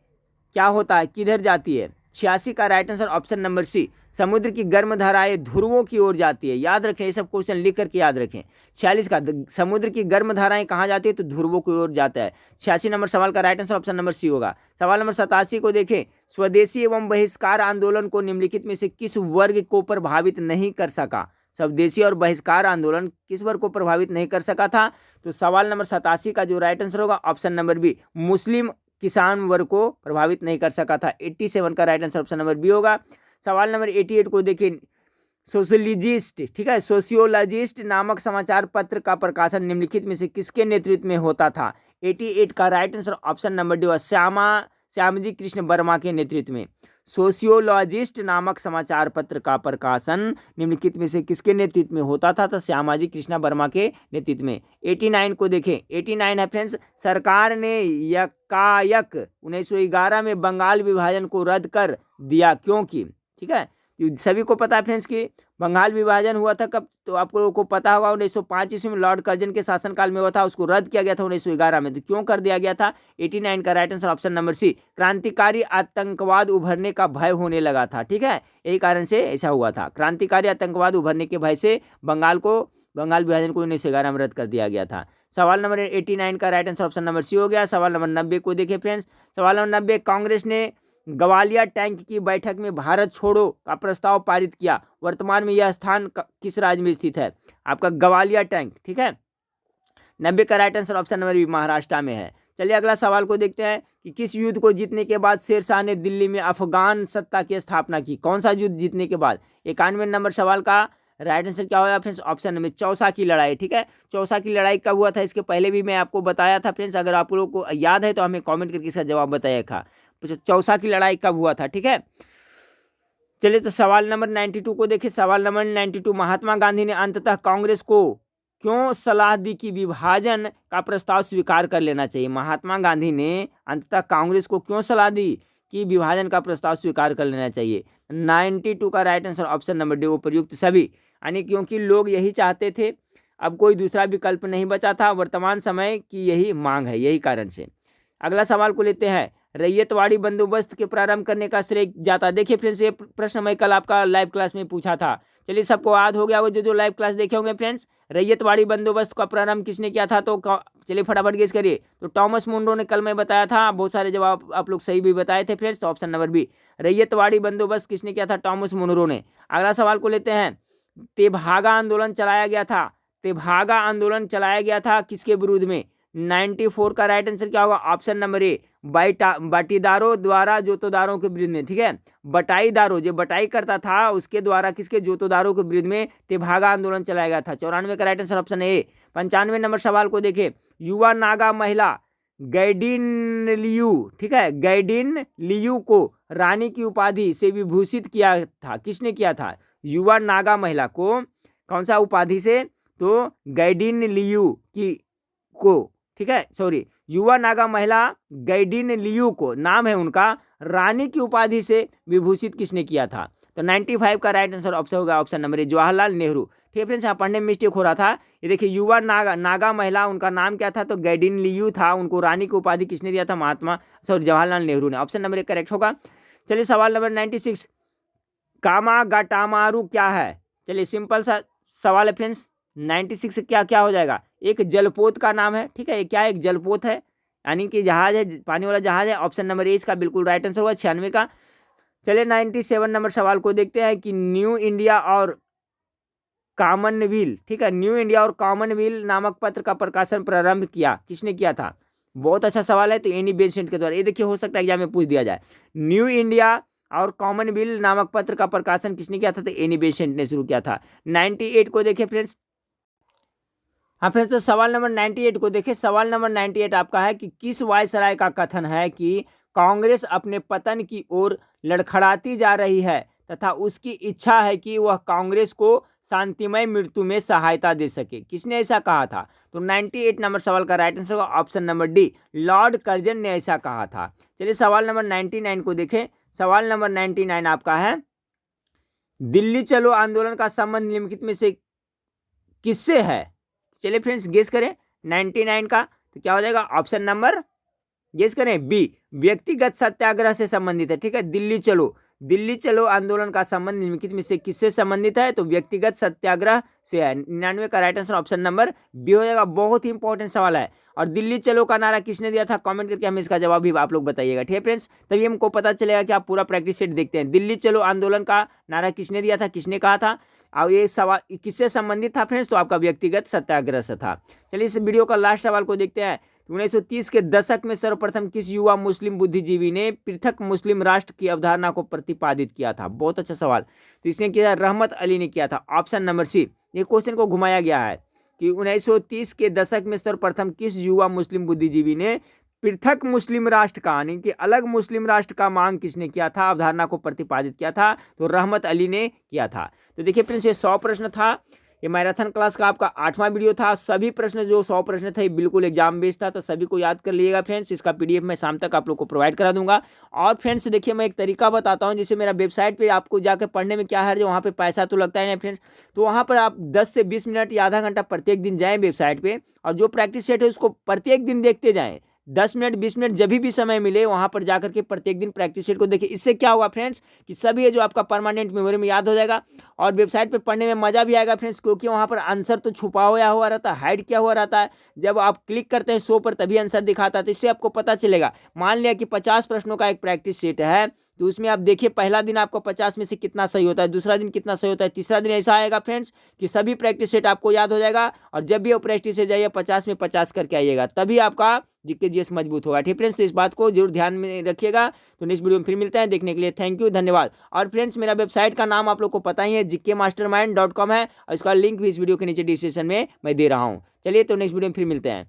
क्या होता है, किधर जाती है? 86 का right answer option number C समुद्र की गर्म धाराएं ध्रुवों की ओर जाती है। याद रखें, ये सब क्वेश्चन लिख करके याद रखें। 46 का समुद्र की गर्म धाराएं कहाँ जाती है? तो ध्रुवों की ओर जाता है। 86 नंबर सवाल का right answer option number C होगा। सवाल नंबर 87 को देखें, स्वदेशी एवं बहिष्कार आंदोलन को निम्नलिखित में से किस वर्ग को प्रभावित नहीं कर सका? स्वदेशी और बहिष्कार आंदोलन किस वर्ग को प्रभावित नहीं कर सका था? तो सवाल नंबर 87 का जो राइट आंसर होगा ऑप्शन नंबर बी मुस्लिम किसान वर्ग को प्रभावित नहीं कर सका था। 87 का right answer option number B होगा। सवाल नंबर 88 को देखिए, सोशलिजिस्ट, ठीक है, सोशियोलॉजिस्ट नामक समाचार पत्र का प्रकाशन निम्नलिखित में से किसके नेतृत्व में होता था? 88 का right answer option number D होगा, श्यामजी कृष्ण वर्मा के नेतृत्व में। सोशियोलॉजिस्ट नामक समाचार पत्र का प्रकाशन निम्नलिखित में से किसके नेतृत्व में होता था? तो श्यामाजी कृष्ण वर्मा के नेतृत्व में। 89 को देखें, 89 है फ्रेंड्स, सरकार ने यकायक 1911 में बंगाल विभाजन को रद्द कर दिया, क्योंकि, ठीक है, सभी को पता है फ्रेंड्स कि बंगाल विभाजन हुआ था कब? तो आप लोगों को पता होगा 1905 ईस्वी में लॉर्ड कर्जन के शासनकाल में हुआ था, उसको रद्द किया गया था 1911 में। तो क्यों कर दिया गया था? 89 का right answer option number C क्रांतिकारी आतंकवाद उभरने का भय होने लगा था, ठीक है, यही कारण से ऐसा हुआ था। क्रांतिकारी आतंकवाद उभरने के भय से बंगाल विभाजन को 1911 में रद्द कर दिया गया था। सवाल नंबर 89 का right answer option number C हो गया। सवाल नंबर 90 को देखें फ्रेंड्स, सवाल नंबर 90, कांग्रेस ने ग्वालियर टैंक की बैठक में भारत छोड़ो का प्रस्ताव पारित किया, वर्तमान में यह स्थान किस राज्य में स्थित है? आपका ग्वालियर टैंक, ठीक है, 90 का right answer option number B Maharashtra में है। चलिए अगला सवाल को देखते हैं कि किस युद्ध को जीतने के बाद शेर शाह ने दिल्ली में अफगान सत्ता की स्थापना की। कौन सा युद्ध जीतने के बाद? 91 नंबर सवाल का राइट आंसर क्या होगा फ्रेंड्स? ऑप्शन नंबर चौसा की लड़ाई। ठीक है, चौसा की लड़ाई कब हुआ था इसके पहले भी मैं आपको बताया था फ्रेंड्स। अगर आप लोगों को याद है तो हमें कॉमेंट करके इसका जवाब बताया था, चौसा की लड़ाई कब हुआ था। ठीक है, चलिए तो सवाल नंबर 92 को देखिए। सवाल नंबर 92, महात्मा गांधी ने अंततः कांग्रेस को क्यों सलाह दी कि विभाजन का प्रस्ताव स्वीकार कर लेना चाहिए? महात्मा गांधी ने अंततः कांग्रेस को क्यों सलाह दी कि विभाजन का प्रस्ताव स्वीकार कर लेना चाहिए? 92 का right answer option number D उपयुक्त सभी, यानी क्योंकि लोग यही चाहते थे, अब कोई दूसरा विकल्प नहीं बचा था, वर्तमान समय की यही मांग है, यही कारण से। अगला सवाल को लेते हैं, रैयतवाड़ी बंदोबस्त के प्रारंभ करने का श्रेय जाता। देखिए फ्रेंड्स, ये प्रश्न मैं कल आपका लाइव क्लास में पूछा था। चलिए सबको याद हो गया होगा जो लाइव क्लास देखे होंगे फ्रेंड्स। रैयतवाड़ी बंदोबस्त का प्रारंभ किसने किया था? तो चलिए फटाफट गेस करिए। तो टॉमस मुनरो ने, कल मैं बताया था, बहुत सारे जवाब आप लोग सही भी बताए थे फ्रेंड्स। तो ऑप्शन नंबर बी रैयतवाड़ी बंदोबस्त किसने किया था? टॉमस मुनरो ने। अगला सवाल को लेते हैं, तेभागा आंदोलन चलाया गया था। तेभागा आंदोलन चलाया गया था किसके विरुद्ध में? 94 का राइट आंसर क्या होगा? ऑप्शन नंबर ए बाटीदारों द्वारा जोतोदारों के विरुद्ध में। ठीक है, बटाईदारों, जो बटाई करता था उसके द्वारा किसके? जोतोदारों के विरुद्ध में तेभागा आंदोलन चलाया गया था। 94 का right answer option A. 95 number सवाल को देखें, युवा नागा महिला गैडिन लियू, ठीक है, गैडिन लियू को रानी की उपाधि से विभूषित किया था। किसने किया था? युवा नागा महिला को कौन सा उपाधि से? तो गैडिन लियू की को, ठीक है, सॉरी, युवा नागा महिला गैडिन लियू को, नाम है उनका, रानी की उपाधि से विभूषित किसने किया था? तो 95 का राइट आंसर ऑप्शन होगा option number A Jawaharlal Nehru. ठीक है फ्रेंड्स, यहाँ पढ़ने में मिस्टेक हो रहा था। ये देखिए, युवा नागा महिला, उनका नाम क्या था? तो गैडिन लियू था, उनको रानी की उपाधि किसने दिया था? जवाहरलाल नेहरू ने। ऑप्शन नंबर ए करेक्ट होगा। चलिए सवाल नंबर 96, कामागाटामारू क्या है? चलिए सिंपल सा सवाल है फ्रेंड्स। 96 से क्या क्या हो जाएगा? एक जलपोत का नाम है। ठीक है, ये क्या? एक जलपोत है, यानी कि जहाज है, पानी वाला जहाज है। ऑप्शन नंबर ए इसका बिल्कुल राइट आंसर होगा 96 का। चलिए 97 नंबर सवाल को देखते हैं कि न्यू इंडिया और कॉमनवेल्थ, ठीक है, न्यू इंडिया और कॉमनवेल्थ नामक पत्र का प्रकाशन प्रारंभ किया किसने किया था? बहुत अच्छा सवाल है। तो एनी बेसेंट के द्वारा। ये देखिए, हो सकता है एग्जाम में पूछ दिया जाए। न्यू इंडिया और कॉमनवेल्थ नामक पत्र का प्रकाशन किसने किया था? तो एनी बेसेंट ने शुरू किया था। 98 को देखिए फ्रेंड्स। हाँ फ्रेंड्स, तो सवाल नंबर 98 को देखिए। सवाल नंबर 98 आपका है कि किस वायसराय का कथन है कि कांग्रेस अपने पतन की ओर लड़खड़ाती जा रही है तथा उसकी इच्छा है कि वह कांग्रेस को शांतिमय मृत्यु में सहायता दे सके? किसने ऐसा कहा था? तो 98 नंबर सवाल का राइट आंसर होगा option number D, Lord Curzon ने ऐसा कहा था। चलिए सवाल नंबर 99 को देखें। सवाल नंबर 99 आपका है, दिल्ली चलो आंदोलन का संबंध निम्नलिखित में से किससे है? चलिए फ्रेंड्स गेस करें 99 का, तो क्या हो जाएगा? ऑप्शन नंबर गेस करें बी, व्यक्तिगत सत्याग्रह से संबंधित है। ठीक है, दिल्ली चलो आंदोलन का संबंध निम्नलिखित में से किससे संबंधित है? तो व्यक्तिगत सत्याग्रह से है। 99 का right answer option number B हो जाएगा। बहुत ही इंपॉर्टेंट सवाल है। और दिल्ली चलो का नारा किसने दिया था? कमेंट करके हमें इसका जवाब भी आप लोग बताइएगा। ठीक है फ्रेंड्स, तभी हमको पता चलेगा कि आप पूरा प्रैक्टिस सेट देखते हैं। दिल्ली चलो आंदोलन का नारा किसने दिया था, किसने कहा था, और ये सवाल किससे संबंधित था फ्रेंड्स? तो आपका व्यक्तिगत सत्याग्रह से था। चलिए इस वीडियो का लास्ट सवाल को देखते हैं। 1930 के दशक में सर्वप्रथम किस युवा मुस्लिम बुद्धिजीवी ने पृथक मुस्लिम राष्ट्र की अवधारणा को प्रतिपादित किया था? बहुत अच्छा सवाल। तो इसने किया, रहमत अली ने किया था। Option number C. ये क्वेश्चन को घुमाया गया है कि 1930 के दशक में सर्वप्रथम किस युवा मुस्लिम बुद्धिजीवी ने पृथक मुस्लिम राष्ट्र का, यानी कि अलग मुस्लिम राष्ट्र का मांग किसने किया था, अवधारणा को प्रतिपादित किया था? तो रहमत अली ने किया था। तो देखिए फ्रेंड्स, ये 100 प्रश्न था। ये मैराथन क्लास का आपका 8वां वीडियो था। सभी प्रश्न जो 100 प्रश्न थे बिल्कुल एग्जाम बेस्ड था, तो सभी को याद कर लीजिएगा फ्रेंड्स। इसका पीडीएफ मैं शाम तक आप लोग को प्रोवाइड करा दूंगा। और फ्रेंड्स देखिए, मैं एक तरीका बताता हूँ जिससे मेरा वेबसाइट पे आपको जाकर पढ़ने में क्या है, जो वहाँ पे पैसा तो लगता है ना फ्रेंड्स। तो वहाँ पर आप 10 से 20 मिनट या आधा घंटा प्रत्येक दिन जाएँ वेबसाइट पर, और जो प्रैक्टिस सेट है उसको प्रत्येक दिन देखते जाएँ। 10 मिनट 20 मिनट जब भी समय मिले वहां पर जाकर के प्रत्येक दिन प्रैक्टिस सेट को देखिए। इससे क्या होगा फ्रेंड्स कि सभी है जो आपका परमानेंट मेमोरी में याद हो जाएगा, और वेबसाइट पे पढ़ने में मजा भी आएगा फ्रेंड्स, क्योंकि वहां पर आंसर तो छुपा हुआ रहता है, हाइड किया हुआ रहता है। जब आप क्लिक करते हैं शो पर तभी आंसर दिखाता है। तो इससे आपको पता चलेगा, मान लिया कि 50 प्रश्नों का एक प्रैक्टिस सेट है, तो उसमें आप देखिए पहला दिन आपको 50 में से कितना सही होता है, दूसरा दिन कितना सही होता है, तीसरा दिन ऐसा आएगा फ्रेंड्स कि सभी प्रैक्टिस सेट आपको याद हो जाएगा, और जब भी वो प्रैक्टिस से जाइए 50 में 50 करके आइएगा, तभी आपका जीके जीएस मजबूत होगा। ठीक फ्रेंड्स, तो इस बात को जरूर ध्यान में रखिएगा। तो नेक्स्ट वीडियो में फिर मिलते हैं, देखने के लिए थैंक यू, धन्यवाद। और फ्रेंड्स मेरा वेबसाइट का नाम आप लोग को पता ही है, gkmastermind.com है, और इसका लिंक भी इस वीडियो के नीचे डिस्क्रिप्शन में मैं दे रहा हूँ। चलिए तो नेक्स्ट वीडियो में फिर मिलते हैं।